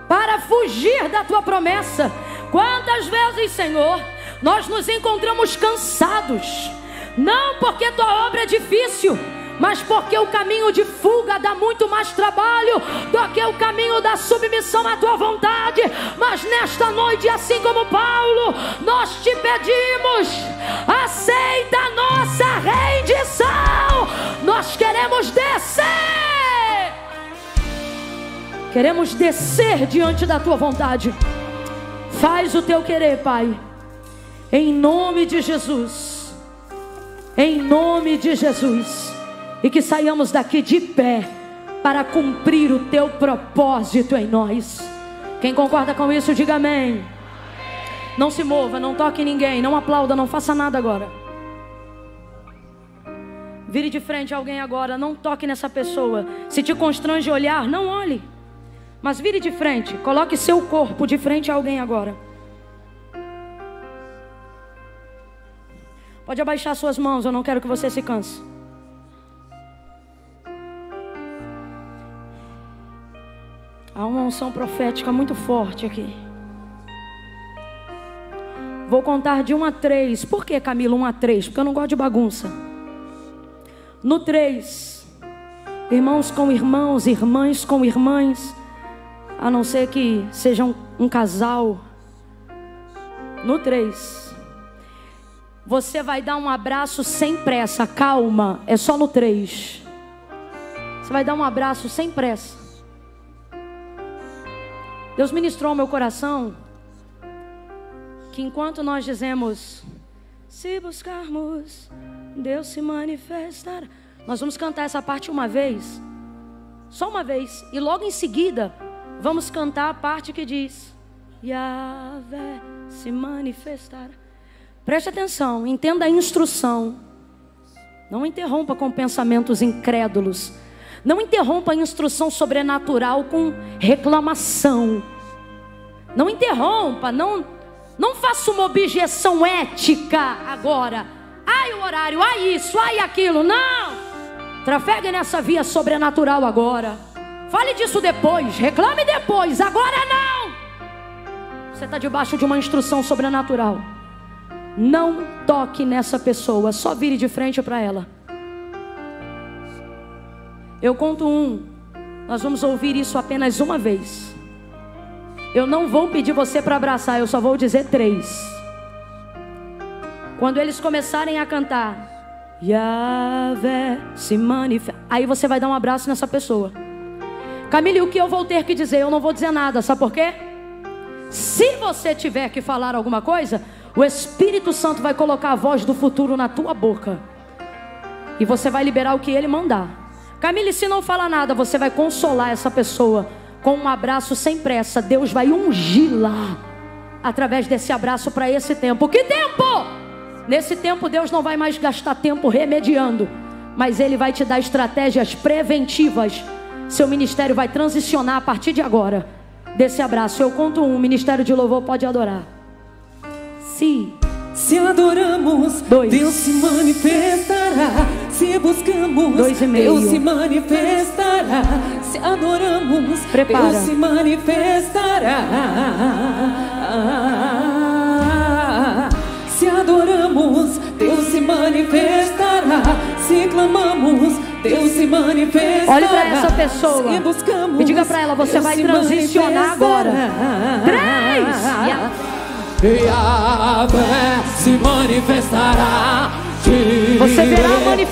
para fugir da Tua promessa. Quantas vezes, Senhor, nós nos encontramos cansados, não porque Tua obra é difícil, mas porque o caminho de fuga dá muito mais trabalho do que o caminho da submissão à Tua vontade. Mas nesta noite, assim como Paulo, nós te pedimos: aceita a nossa rendição. Nós queremos descer. Queremos descer diante da Tua vontade. Faz o Teu querer, Pai, em nome de Jesus, em nome de Jesus. E que saiamos daqui de pé para cumprir o Teu propósito em nós. Quem concorda com isso, diga amém. Não se mova, não toque em ninguém, não aplauda, não faça nada agora. Vire de frente a alguém agora, não toque nessa pessoa. Se te constrange olhar, não olhe, mas vire de frente, coloque seu corpo de frente a alguém agora. Pode abaixar suas mãos, eu não quero que você se canse. Há uma unção profética muito forte aqui. Vou contar de 1 a 3. Por que, Camila, 1 a 3? Porque eu não gosto de bagunça. No 3, irmãos com irmãos, irmãs com irmãs, a não ser que sejam um casal. No 3, você vai dar um abraço sem pressa. Calma, é só no 3. Você vai dar um abraço sem pressa. Deus ministrou ao meu coração que enquanto nós dizemos: se buscarmos, Deus se manifestará, nós vamos cantar essa parte uma vez, só uma vez, e logo em seguida vamos cantar a parte que diz: Yahvé se manifestará. Preste atenção, entenda a instrução. Não interrompa com pensamentos incrédulos. Não interrompa a instrução sobrenatural com reclamação. Não interrompa, não faça uma objeção ética agora. Ai, o horário, ai isso, ai aquilo. Não! Trafegue nessa via sobrenatural agora. Fale disso depois, reclame depois, agora não! Você está debaixo de uma instrução sobrenatural. Não toque nessa pessoa, só vire de frente para ela. Eu conto 1. Nós vamos ouvir isso apenas uma vez. Eu não vou pedir você para abraçar, eu só vou dizer 3. Quando eles começarem a cantar, Yahvé se manifesta, aí você vai dar um abraço nessa pessoa. Camille, o que eu vou ter que dizer? Eu não vou dizer nada, sabe por quê? Se você tiver que falar alguma coisa, o Espírito Santo vai colocar a voz do futuro na tua boca. E você vai liberar o que ele mandar. Camille, se não falar nada, você vai consolar essa pessoa com um abraço sem pressa. Deus vai ungí-la através desse abraço para esse tempo. Que tempo? Nesse tempo Deus não vai mais gastar tempo remediando, mas Ele vai te dar estratégias preventivas. Seu ministério vai transicionar a partir de agora desse abraço. Eu conto 1, ministério de louvor pode adorar. Se adoramos, 2. Deus se manifestará. Se buscamos, 2,5. Deus se manifestará. Se adoramos, Prepara. Deus se manifestará. Se adoramos, Deus se manifestará. Se clamamos, Deus se manifestará. Olhe para essa pessoa Se buscamos, e diga para ela, você Deus vai se transicionar agora. manifestará. 3. Yahvé se manifestará. Você verá a manifestação.